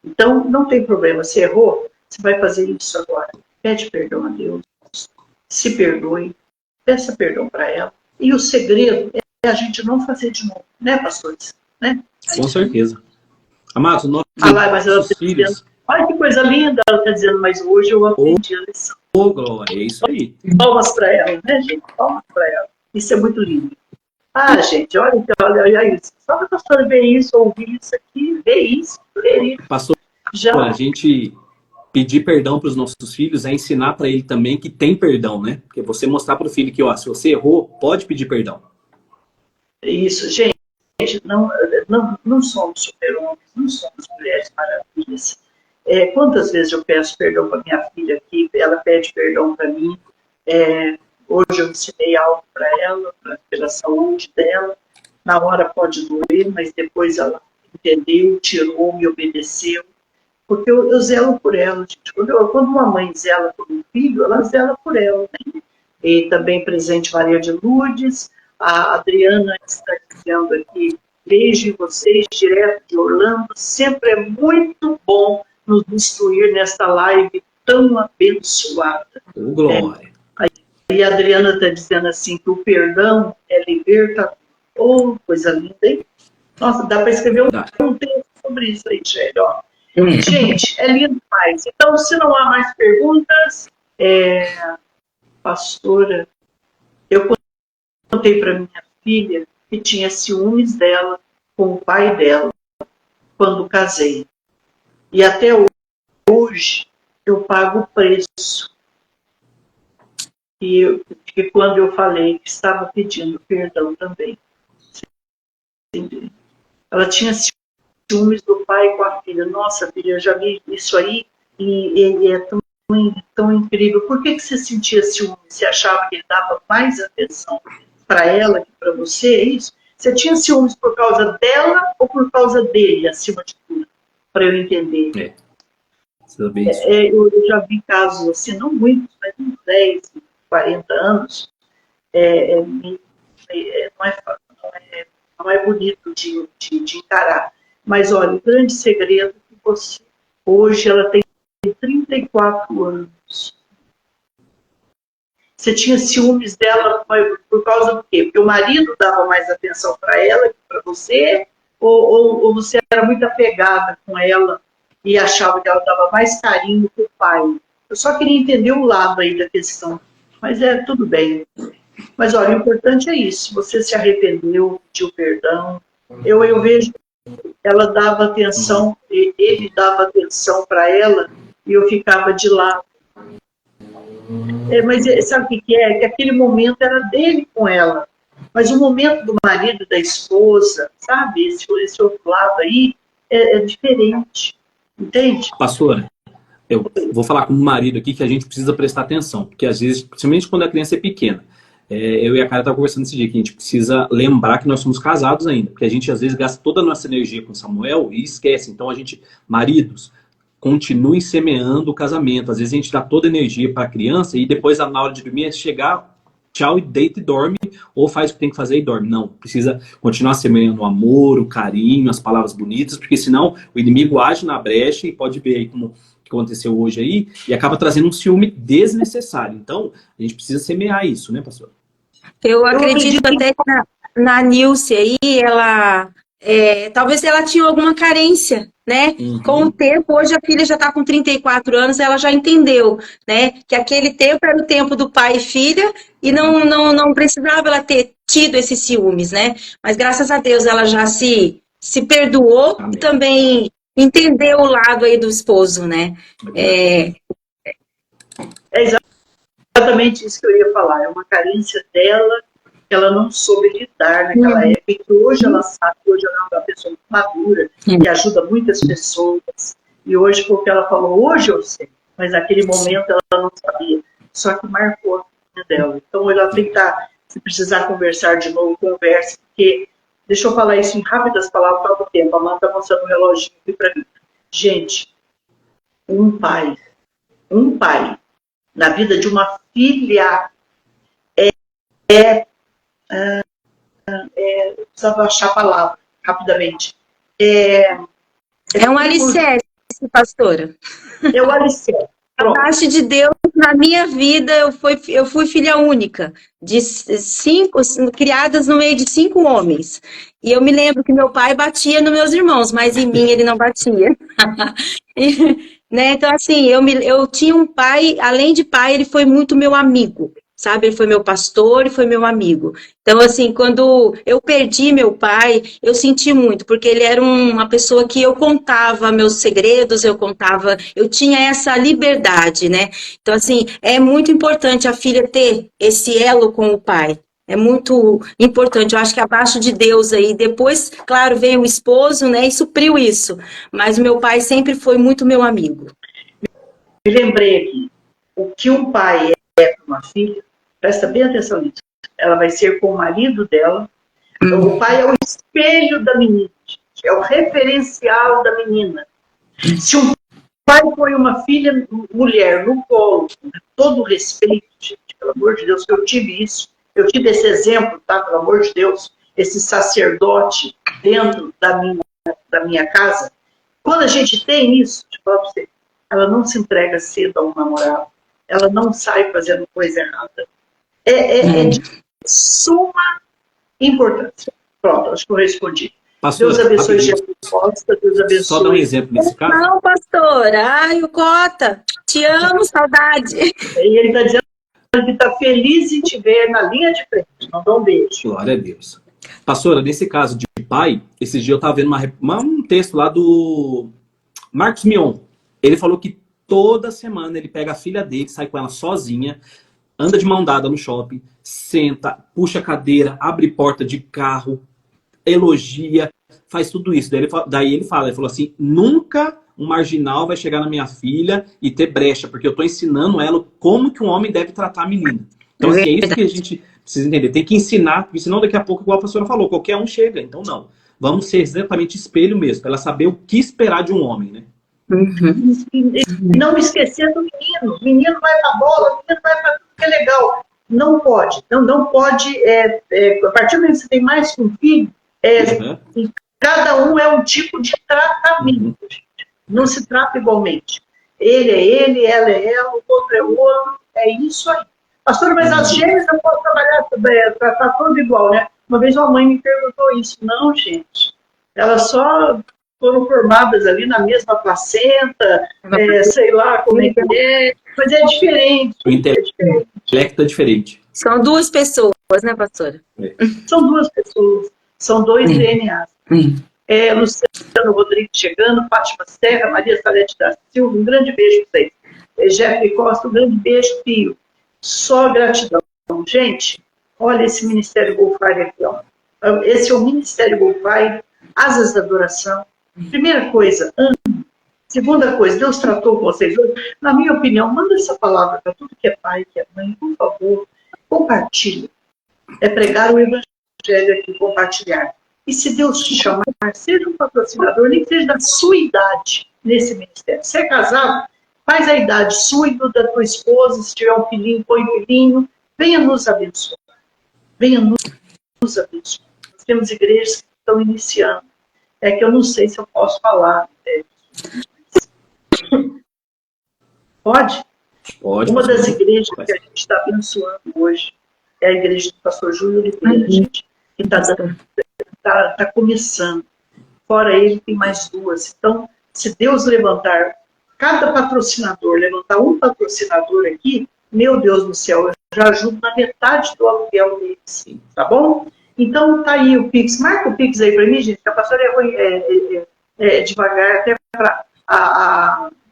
Então, não tem problema, você errou, você vai fazer isso agora. Pede perdão a Deus, se perdoe, peça perdão para ela. E o segredo é a gente não fazer de novo, né, pastores? Né? Com certeza. Amados, nossos mas ela está filhos... dizendo, olha que coisa linda, ela está dizendo, mas hoje eu aprendi a lição. Ô, glória, é isso aí. Palmas para ela, né, gente? Palmas para ela. Isso é muito lindo. Gente, olha isso. Só que a pastora ver isso, ouvir isso aqui, ver isso, ler isso. Pastor, a gente pedir perdão para os nossos filhos é ensinar para ele também que tem perdão, né? Porque você mostrar para o filho que, se você errou, pode pedir perdão. Isso, gente. Não somos super-homens, não somos mulheres maravilhas. Quantas vezes eu peço perdão para minha filha aqui, ela pede perdão para mim. Hoje eu ensinei algo para ela, pela saúde dela. Na hora pode doer, mas depois ela entendeu, tirou, me obedeceu. Porque eu zelo por ela, gente. Quando uma mãe zela por um filho, ela zela por ela. Né? E também presente Maria de Lourdes. A Adriana está dizendo aqui, beijo em vocês, direto de Orlando. Sempre é muito bom nos instruir nesta live tão abençoada. Glória. E a Adriana está dizendo assim, que o perdão é libertador. Oh, coisa linda, hein? Nossa, dá para escrever um texto sobre isso aí, Shelly, ó. Gente, é lindo demais. Então, se não há mais perguntas, pastora, eu contei para minha filha que tinha ciúmes dela com o pai dela quando casei. E até hoje eu pago o preço. E quando eu falei que estava pedindo perdão também. Ela tinha ciúmes do pai com a filha. Nossa, filha, eu já vi isso aí e é tão incrível. Por que você sentia ciúmes? Você achava que ele dava mais atenção para ela que para você? É isso? Você tinha ciúmes por causa dela ou por causa dele, acima de tudo? Para eu entender. Eu já vi casos assim, não muitos, mas uns 10, 40 anos. Não é bonito de encarar. Mas, olha, o grande segredo é que você... Hoje ela tem 34 anos. Você tinha ciúmes dela por causa do quê? Porque o marido dava mais atenção para ela que para você? Ou você era muito apegada com ela e achava que ela dava mais carinho que o pai? Eu só queria entender o lado aí da questão. Mas tudo bem. Mas, olha, o importante é isso. Você se arrependeu, pediu perdão. Eu vejo ela dava atenção, ele dava atenção para ela e eu ficava de lado. Mas sabe o que é? Que aquele momento era dele com ela. Mas o momento do marido, da esposa, sabe? Esse outro lado aí é diferente. Entende? Pastora, eu vou falar com o marido aqui que a gente precisa prestar atenção. Porque às vezes, principalmente quando a criança é pequena, eu e a Cara estavam conversando esse dia que a gente precisa lembrar que nós somos casados ainda. Porque a gente às vezes gasta toda a nossa energia com Samuel e esquece. Então a gente, maridos, continuem semeando o casamento. Às vezes a gente dá toda a energia para a criança e depois na hora de dormir é chegar, tchau e deita e dorme, ou faz o que tem que fazer e dorme. Não, precisa continuar semeando o amor, o carinho, as palavras bonitas, porque senão o inimigo age na brecha e pode ver aí como aconteceu hoje aí, e acaba trazendo um ciúme desnecessário. Então, a gente precisa semear isso, né, pastor? Eu acredito até que na Nilce aí, ela... talvez ela tinha alguma carência, né? Uhum. Com o tempo, hoje a filha já está com 34 anos, ela já entendeu, né? Que aquele tempo era o tempo do pai e filha e não precisava ela ter tido esses ciúmes, né? Mas graças a Deus ela já se perdoou. Amém. E também entendeu o lado aí do esposo, né? É exatamente isso que eu ia falar, é uma carência dela que ela não soube lidar naquela época, e que hoje ela sabe, hoje ela é uma pessoa madura, que ajuda muitas pessoas, e hoje, porque ela falou, hoje eu sei, mas naquele momento ela não sabia, só que marcou a vida dela. Então ela tem que estar, se precisar conversar de novo, converse, porque, deixa eu falar isso em rápidas palavras para o tempo, a Amanda está mostrando um reloginho aqui para mim. Gente, um pai, na vida de uma filha, precisava achar a palavra rapidamente. É um alicerce, pastora. É o alicerce. A parte de Deus na minha vida, eu fui filha única, de 5, criadas no meio de 5 homens. E eu me lembro que meu pai batia nos meus irmãos, mas em mim ele não batia. Né? Então, assim, eu tinha um pai, além de pai, ele foi muito meu amigo. Sabe, ele foi meu pastor e foi meu amigo. Então, assim, quando eu perdi meu pai, eu senti muito, porque ele era uma pessoa que eu contava meus segredos, eu tinha essa liberdade, né? Então, assim, é muito importante a filha ter esse elo com o pai. É muito importante. Eu acho que abaixo de Deus aí, depois, claro, veio o esposo, né, e supriu isso. Mas o meu pai sempre foi muito meu amigo. Me lembrei aqui, o que um pai para uma filha, presta bem atenção nisso, ela vai ser com o marido dela. O pai é o espelho da menina, é o referencial da menina. Se um pai põe uma filha mulher no colo, com todo o respeito, gente, pelo amor de Deus, que eu tive isso, eu tive esse exemplo, tá, pelo amor de Deus, esse sacerdote dentro da minha casa. Quando a gente tem isso, deixa eu falar para você, ela não se entrega cedo a um namorado, ela não sai fazendo coisa errada. É de suma importância. Pronto, acho que eu respondi. Pastora, Deus abençoe Jesus Costa, Deus abençoe. Só dar um exemplo nesse caso. Não, pastora. Ai, o Cota, te amo, saudade. E ele está dizendo que está feliz em te ver na linha de frente. Mandou um beijo. Glória a Deus. Pastora, nesse caso de pai, esses dias eu estava vendo um texto lá do Marcos Mion. Ele falou que toda semana ele pega a filha dele, sai com ela sozinha, anda de mão dada no shopping, senta, puxa a cadeira, abre porta de carro, elogia, faz tudo isso. Daí ele falou assim, nunca um marginal vai chegar na minha filha e ter brecha, porque eu estou ensinando ela como que um homem deve tratar a menina. Então, assim, é isso que a gente precisa entender. Tem que ensinar, porque senão daqui a pouco, igual a pastora falou, qualquer um chega. Então, não. Vamos ser exatamente espelho mesmo, para ela saber o que esperar de um homem, né? Uhum. Não esquecer do menino. O menino vai pra bola, o menino vai pra tudo que é legal. Não pode. Não pode. A partir do momento que você tem mais que um filho, cada um é um tipo de tratamento. Não se trata igualmente. Ele é ele, ela é ela, o outro é o outro. É isso aí. Pastor, mas as gêmeas não podem trabalhar, tá tudo igual, né? Uma vez uma mãe me perguntou isso. Não, gente. Ela só foram formadas ali na mesma placenta, sei lá como é que é, mas é diferente. O intelecto é diferente. São duas pessoas, né, pastora? São duas pessoas, são dois DNAs. Luciano Rodrigues chegando, Fátima Serra, Maria Salete da Silva, um grande beijo para vocês. Jeffrey Costa, um grande beijo, Pio. Só gratidão. Gente, olha esse Ministério Golfire aqui, ó. Esse é o Ministério Golfire, Asas da Adoração. Primeira coisa, ame. Segunda coisa, Deus tratou com vocês hoje. Na minha opinião, manda essa palavra para tudo que é pai, que é mãe, por favor, compartilhe. É pregar o Evangelho aqui, compartilhar. E se Deus te chamar, seja um patrocinador, nem que seja da sua idade nesse ministério. Se é casado, faz a idade sua e da tua esposa, se tiver um filhinho, põe um filhinho, venha nos abençoar. Venha nos abençoar. Nós temos igrejas que estão iniciando. É que eu não sei se eu posso falar. Pode? Pode. Uma das igrejas que a gente está abençoando hoje é a igreja do pastor Júlio Oliveira, gente, que está começando. Fora ele, tem mais duas. Então, se Deus levantar, cada patrocinador, levantar um patrocinador aqui, meu Deus do céu, eu já ajudo na metade do aluguel deles, tá bom? Então, tá aí o Pix. Marca o Pix aí para mim, gente, que a pastora devagar até para...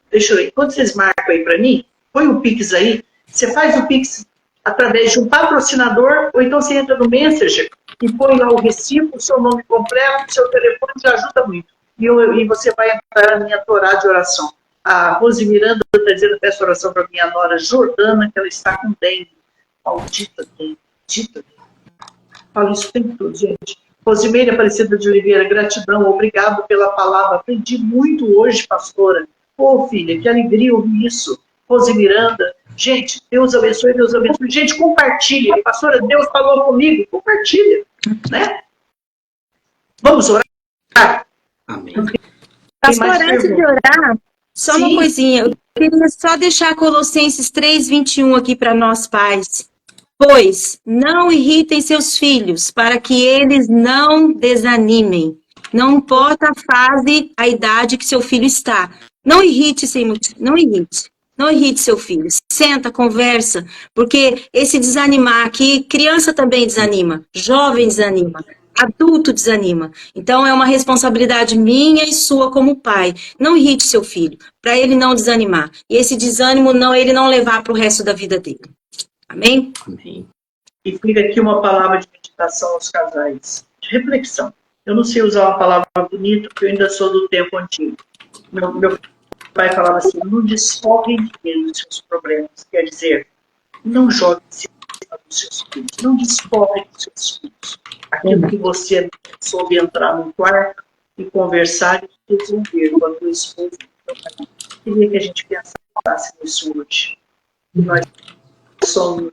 Deixa eu ver. Quando vocês marcam aí para mim, põe o Pix aí. Você faz o Pix através de um patrocinador, ou então você entra no Messenger e põe lá o recibo, o seu nome completo, o seu telefone, já ajuda muito. E você vai entrar na minha Torá de oração. A Rose Miranda está dizendo, peço oração para minha nora Jordana, que ela está com dengue. Maldita dengue. Falo isso o tempo todo, gente. Rosimeire Aparecida de Oliveira, gratidão, obrigado pela palavra. Aprendi muito hoje, pastora. Pô, filha, que alegria ouvir isso. Rose Miranda, gente, Deus abençoe, Deus abençoe. Gente, compartilha. Pastora, Deus falou comigo, compartilha. Né? Vamos orar? Amém. Pastora, antes de orar, só uma coisinha. Eu queria só deixar Colossenses 3:21 aqui para nós pais. Pois não irritem seus filhos, para que eles não desanimem. Não importa a fase, a idade que seu filho está. Não irrite sem motivo, não irrite. Não irrite seu filho. Senta, conversa, porque esse desanimar aqui, criança também desanima, jovem desanima, adulto desanima. Então é uma responsabilidade minha e sua como pai. Não irrite seu filho, para ele não desanimar. E esse desânimo ele não levar para o resto da vida dele. Amém? Amém. E fica aqui uma palavra de meditação aos casais, de reflexão. Eu não sei usar uma palavra bonita, porque eu ainda sou do tempo antigo. Meu pai falava assim, não desfoguem dinheiro dos seus problemas. Quer dizer, não jogue em cima dos seus filhos, não desfoguem dos seus filhos. Aquilo que você soube entrar num quarto e conversar e resolver com a tua esposa. Queria que a gente pensasse nisso hoje. Nós estamos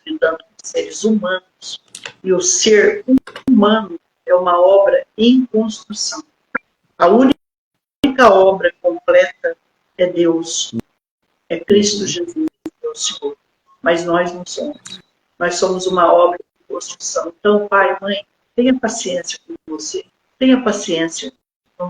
lidando com seres humanos e o ser humano é uma obra em construção. A única obra completa é Deus, é Cristo Jesus, Deus Senhor. Mas nós não somos. Nós somos uma obra em construção. Então, pai, mãe, tenha paciência com você. Tenha paciência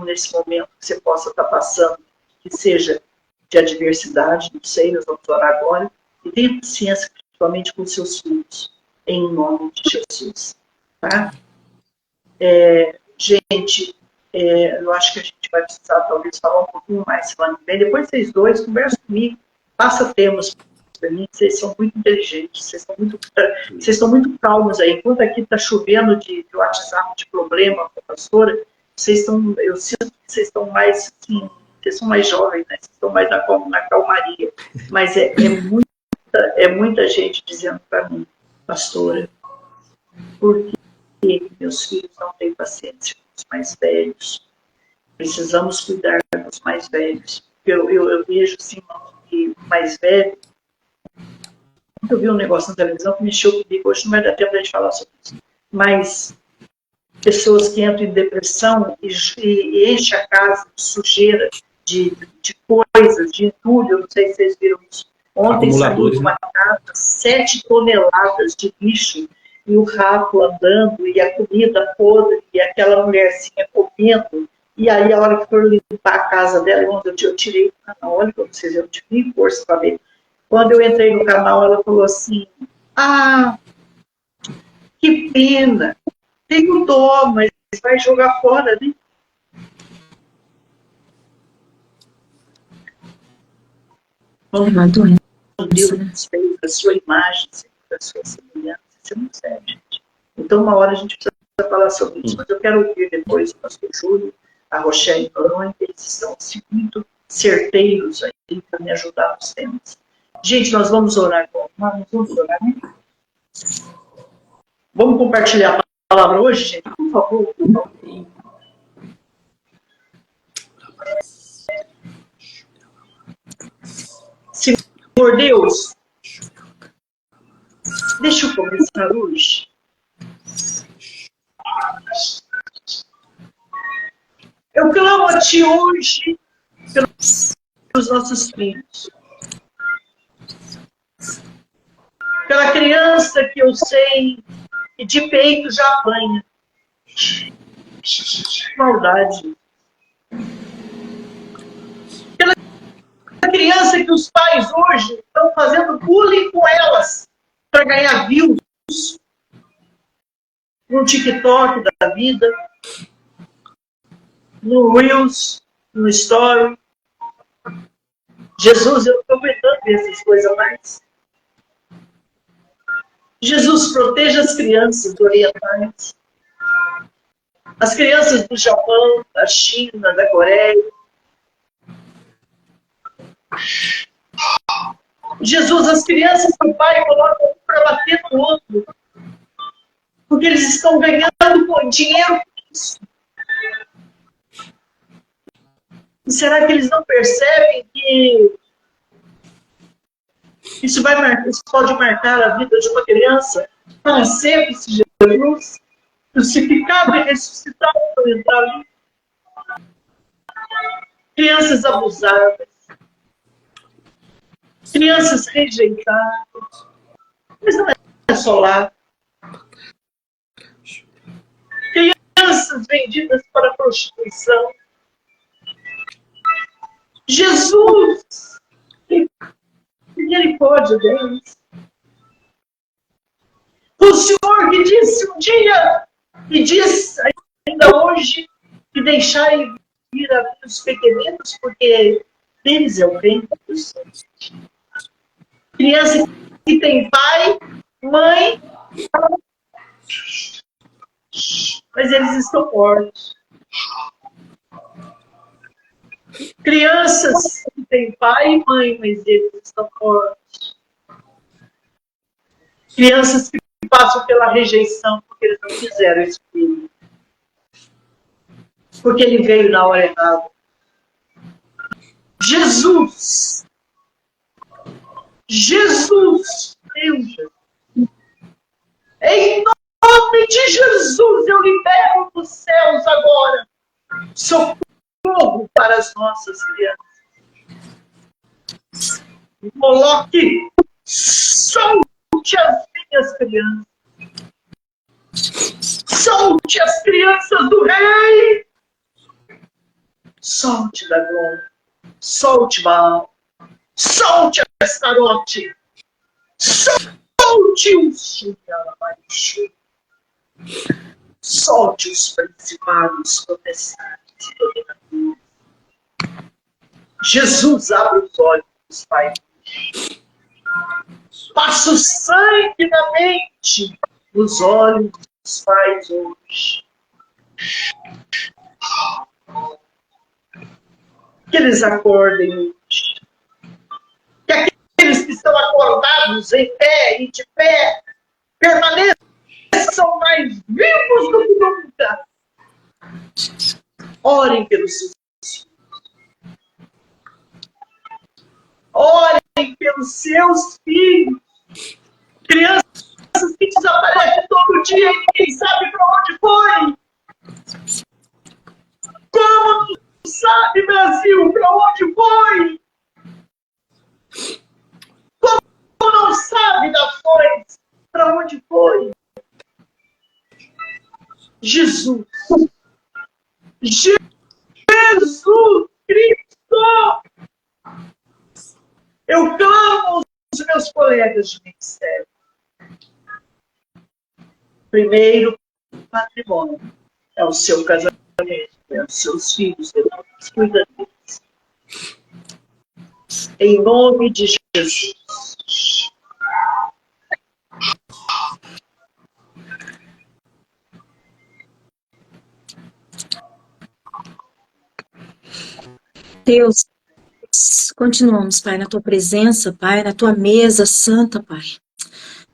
nesse momento que você possa estar passando, que seja de adversidade, não sei, nós vamos orar agora. E tenha paciência, principalmente com seus filhos, em nome de Jesus. Tá? Gente, eu acho que a gente vai precisar, talvez, falar um pouquinho mais semana que vem. Depois vocês dois, conversam comigo, passa temas para mim, vocês são muito inteligentes, vocês estão muito calmos aí. Enquanto aqui está chovendo de WhatsApp, de problema com a pastora, eu sinto que vocês estão mais, assim, vocês são mais jovens, né? Vocês estão mais na calmaria. Mas é muita gente dizendo para mim, pastora, por que meus filhos não têm paciência com os mais velhos? Precisamos cuidar dos mais velhos. Eu vejo, assim, que o mais velho... Eu vi um negócio na televisão que mexeu comigo, hoje não vai dar tempo de a gente falar sobre isso. Mas pessoas que entram em depressão e enchem a casa de sujeira, de coisas, de entulho, não sei se vocês viram isso. Ontem saiu de uma casa 7 toneladas de lixo, e o rato andando, e a comida podre, e aquela mulherzinha comendo, E aí, a hora que for limpar a casa dela, eu tirei o canal, olha para vocês, eu tive força para ver. Quando eu entrei no canal, ela falou assim, ah, que pena, tenho dó, mas vai jogar fora, né? Deus fez a sua imagem, a sua semelhança, isso é muito sério, gente. Então, uma hora a gente precisa falar sobre isso, mas eu quero ouvir depois o pastor Júlio, a Rochelle Noronha, eles estão assim, muito certeiros aí para me ajudar nos temas. Gente, nós vamos orar agora. Nós vamos orar, né? Vamos compartilhar a palavra hoje, gente? Por favor, por favor. Senhor Deus, deixa eu começar hoje. Eu clamo a Ti hoje pelos nossos filhos. Pela criança que eu sei que de peito já apanha. Maldade. Pela criança que os pais hoje estão fazendo bullying com elas para ganhar views no TikTok da vida, no Reels, no Story. Jesus, eu estou aguentando ver essas coisas mais. Jesus, proteja as crianças orientais. As crianças do Japão, da China, da Coreia. Jesus, as crianças que o pai coloca um para bater no outro. Porque eles estão ganhando dinheiro com isso. E será que eles não percebem que isso pode marcar a vida de uma criança para sempre, se Jesus crucificado e ressuscitado para entrar ali? Crianças abusadas, crianças rejeitadas, mas não é só lá. Crianças vendidas para a prostituição. Jesus, misericórdia deles. O Senhor que disse um dia, e diz ainda hoje, que deixai vir a os pequeninos, porque deles é o reino dos céus. Criança que tem pai, mãe, mas eles estão mortos. Crianças que têm pai e mãe, mas eles estão mortos. Crianças que passam pela rejeição porque eles não quiseram esse filho. Porque ele veio na hora errada. Jesus! Jesus! Deus! Em nome de Jesus, eu libero dos céus agora socorro para as nossas crianças. Coloque, solte as minhas crianças. Solte as crianças do rei. Solte da glória. Solte Baal. Solte Astarote. Solte o Xinhalabaixo. Solte os principados, potestades e dominadores. Jesus, abre os olhos dos pais. Passa o sangue na mente, nos olhos dos pais hoje. Que eles acordem hoje. Que aqueles que estão acordados em pé e de pé permaneçam mais vivos do que nunca. Orem pelos seus filhos. Orem pelos seus filhos. Crianças que desaparecem todo dia e ninguém sabe para onde foi. Como não sabe, Brasil, para onde foi? Como não sabe, nações, para onde foi? Jesus. Jesus. Jesus Cristo! Eu clamo os meus colegas de ministério. Primeiro patrimônio é o seu casamento, é os seus filhos, cuida deles. Em nome de Jesus. Deus, continuamos, Pai, na tua presença, Pai, na tua mesa santa, Pai.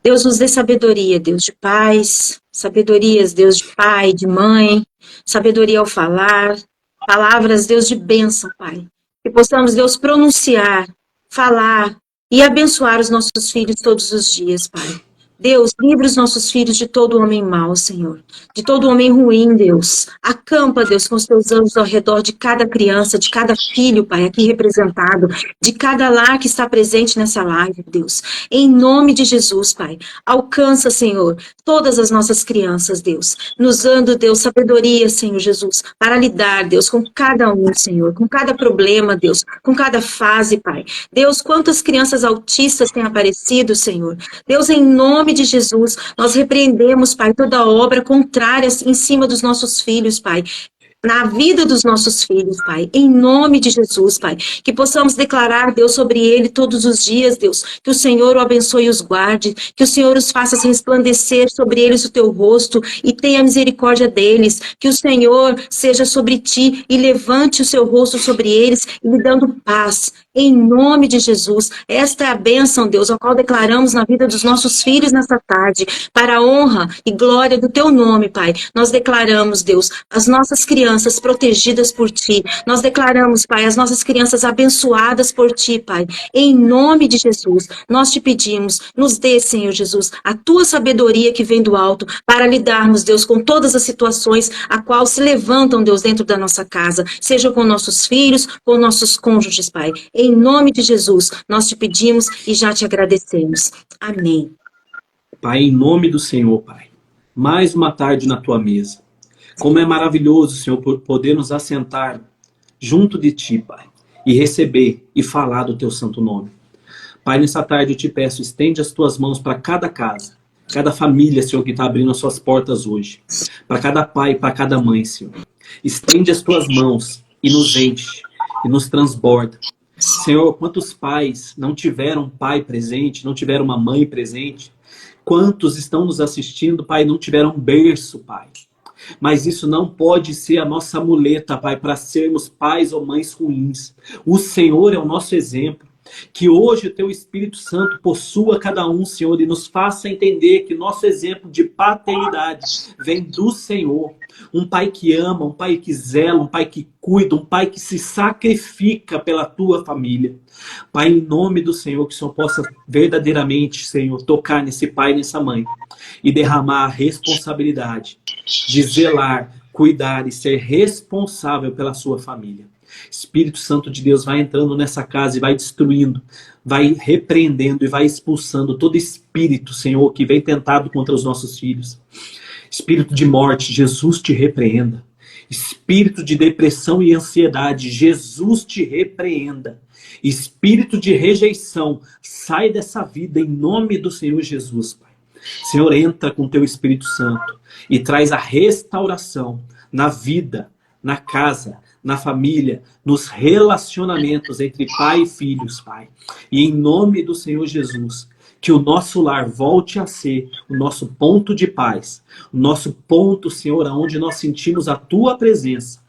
Deus nos dê sabedoria, Deus de paz, sabedorias, Deus de pai, de mãe, sabedoria ao falar, palavras, Deus de bênção, Pai. Que possamos, Deus, pronunciar, falar e abençoar os nossos filhos todos os dias, Pai. Deus, livre os nossos filhos de todo homem mau, Senhor. De todo homem ruim, Deus. Acampa, Deus, com os teus anjos ao redor de cada criança, de cada filho, Pai, aqui representado, de cada lar que está presente nessa live, Deus. Em nome de Jesus, Pai. Alcança, Senhor, todas as nossas crianças, Deus. Nos dando, Deus, sabedoria, Senhor Jesus, para lidar, Deus, com cada um, Senhor, com cada problema, Deus, com cada fase, Pai. Deus, quantas crianças autistas têm aparecido, Senhor. Deus, em nome de Jesus, nós repreendemos, Pai, toda obra contrária em cima dos nossos filhos, Pai. Na vida dos nossos filhos, Pai, em nome de Jesus, Pai, que possamos declarar, Deus, sobre ele todos os dias, Deus, que o Senhor o abençoe e os guarde, que o Senhor os faça resplandecer sobre eles o teu rosto e tenha misericórdia deles, que o Senhor seja sobre ti e levante o seu rosto sobre eles e lhe dando paz, em nome de Jesus. Esta é a bênção, Deus, a qual declaramos na vida dos nossos filhos nesta tarde, para a honra e glória do teu nome, Pai. Nós declaramos, Deus, as nossas crianças protegidas por ti. Nós declaramos, Pai, as nossas crianças abençoadas por ti, Pai. Em nome de Jesus, nós te pedimos, nos dê, Senhor Jesus, a tua sabedoria que vem do alto para lidarmos, Deus, com todas as situações a qual se levantam, Deus, dentro da nossa casa, seja com nossos filhos, com nossos cônjuges, Pai. Em nome de Jesus, nós te pedimos e já te agradecemos. Amém. Pai, em nome do Senhor, Pai, mais uma tarde na tua mesa. Como é maravilhoso, Senhor, poder nos assentar junto de ti, Pai, e receber e falar do teu santo nome. Pai, nessa tarde eu te peço, estende as tuas mãos para cada casa, cada família, Senhor, que está abrindo as suas portas hoje. Para cada pai, para cada mãe, Senhor. Estende as tuas mãos e nos enche, e nos transborda. Senhor, quantos pais não tiveram um pai presente, não tiveram uma mãe presente? Quantos estão nos assistindo, Pai, não tiveram um berço, Pai? Mas isso não pode ser a nossa muleta, Pai, para sermos pais ou mães ruins. O Senhor é o nosso exemplo. Que hoje o teu Espírito Santo possua cada um, Senhor, e nos faça entender que nosso exemplo de paternidade vem do Senhor. Um pai que ama, um pai que zela, um pai que cuida, um pai que se sacrifica pela tua família. Pai, em nome do Senhor, que o Senhor possa verdadeiramente, Senhor, tocar nesse pai e nessa mãe e derramar a responsabilidade de zelar, cuidar e ser responsável pela sua família. Espírito Santo de Deus vai entrando nessa casa e vai destruindo, vai repreendendo e vai expulsando todo espírito, Senhor, que vem tentado contra os nossos filhos. Espírito de morte, Jesus te repreenda. Espírito de depressão e ansiedade, Jesus te repreenda. Espírito de rejeição, sai dessa vida em nome do Senhor Jesus, Pai. Senhor, entra com teu Espírito Santo e traz a restauração na vida, na casa, na família, nos relacionamentos entre pai e filhos, Pai. E em nome do Senhor Jesus, que o nosso lar volte a ser o nosso ponto de paz, o nosso ponto, Senhor, onde nós sentimos a tua presença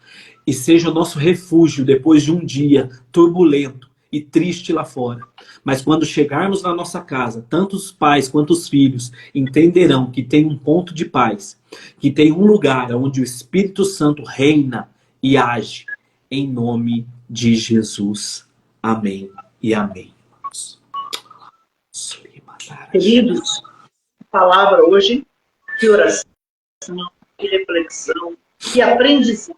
e seja o nosso refúgio depois de um dia turbulento e triste lá fora. Mas quando chegarmos na nossa casa, tanto os pais quanto os filhos entenderão que tem um ponto de paz, que tem um lugar onde o Espírito Santo reina e age, em nome de Jesus. Amém e amém. Queridos, palavra hoje, que oração, que reflexão, que aprendizado.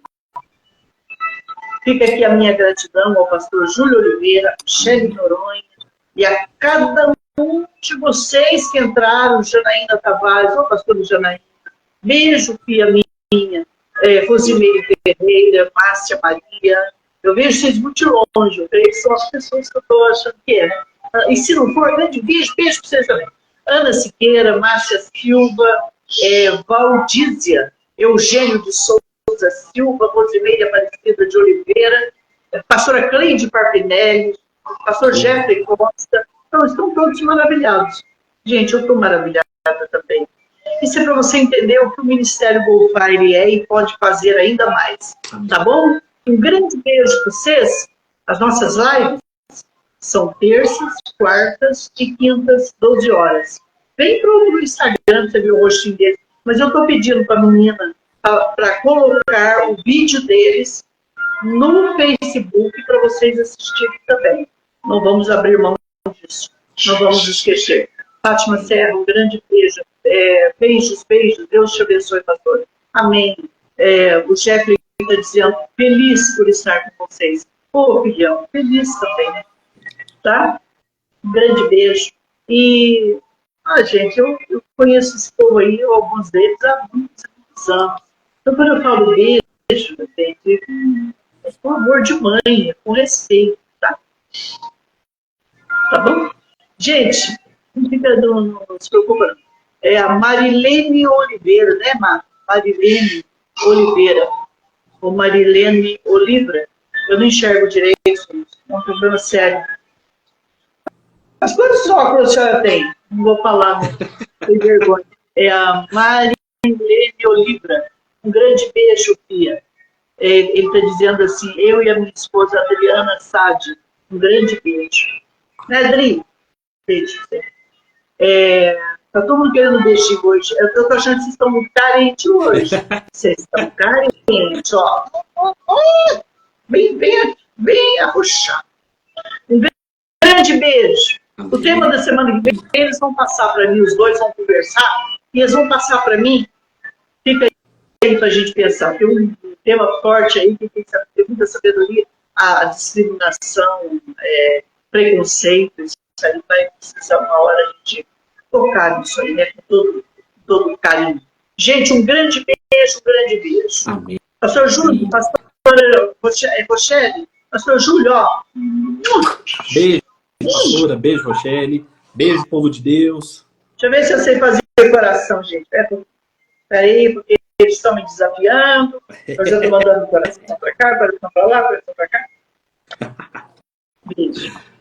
Fica aqui a minha gratidão ao pastor Júlio Oliveira, Michele Noronha e a cada um de vocês que entraram, Janaína Tavares, ô pastor Janaína, beijo, filha minha, Rosimeire Ferreira, Márcia Maria. Eu vejo vocês muito longe, eu creio que são as pessoas que eu estou achando que é. Né? E se não for, grande beijo para vocês também. Ana Siqueira, Márcia Silva, Valdízia, Eugênio de Souza Silva, Rosimeire Aparecida de Oliveira, pastora Cleide Parpinelli, pastor Jeffrey Costa. Então, estão todos maravilhados. Gente, eu estou maravilhada também. Isso é para você entender o que o Ministério Golfire é e pode fazer ainda mais. Tá bom? Um grande beijo para vocês. As nossas lives são terças, quartas e quintas, 12 horas. Vem pro Instagram para você ver o rostinho deles. Mas eu estou pedindo para a menina para colocar o vídeo deles no Facebook para vocês assistirem também. Não vamos abrir mão disso. Não vamos esquecer. Fátima Serra, um grande beijo. Beijos, beijos. Deus te abençoe, pastor. Amém. O Jeffrey está dizendo, feliz por estar com vocês. Ô, filhão, feliz também, né? Tá? Um grande beijo. E, gente, eu conheço esse povo aí, alguns deles, há muitos anos. Então, quando eu falo beijo, gente, é com amor de mãe, é com respeito, tá? Tá bom? Gente, não se preocupa, não. É a Marilene Oliveira, né, Marilene Oliveira, ou Marilene Olivra. Eu não enxergo direito, é um problema sério. Mas quantos óculos a senhora tem? Não vou falar, não. Tem vergonha. É a Marilene Olivra. Um grande beijo, Pia. Ele está dizendo assim, eu e a minha esposa Adriana Sade. Um grande beijo. Né, Adri? Beijo. Tá todo mundo querendo um beijinho hoje. Eu tô achando que vocês estão muito carentes hoje. Vocês estão carentes, ó. Bem arrochado. Um grande beijo. O tema da semana que vem, eles vão passar para mim, os dois vão conversar, e eles vão passar para mim. Fica aí para a gente pensar. Tem um tema forte aí, que tem muita sabedoria, a discriminação, preconceito, isso aí vai precisar uma hora a gente tocar nisso aí, né? Com todo carinho. Gente, um grande beijo, um grande beijo. Amém. Pastor Júlio, pastor Rochelle, pastor Júlio, ó. Beijo, pastora, beijo, Rochelle, beijo, povo de Deus. Deixa eu ver se eu sei fazer coração, gente. Peraí, porque eles estão me desafiando, mas eu estou mandando coração para cá, coração para lá, coração para cá. Beijo.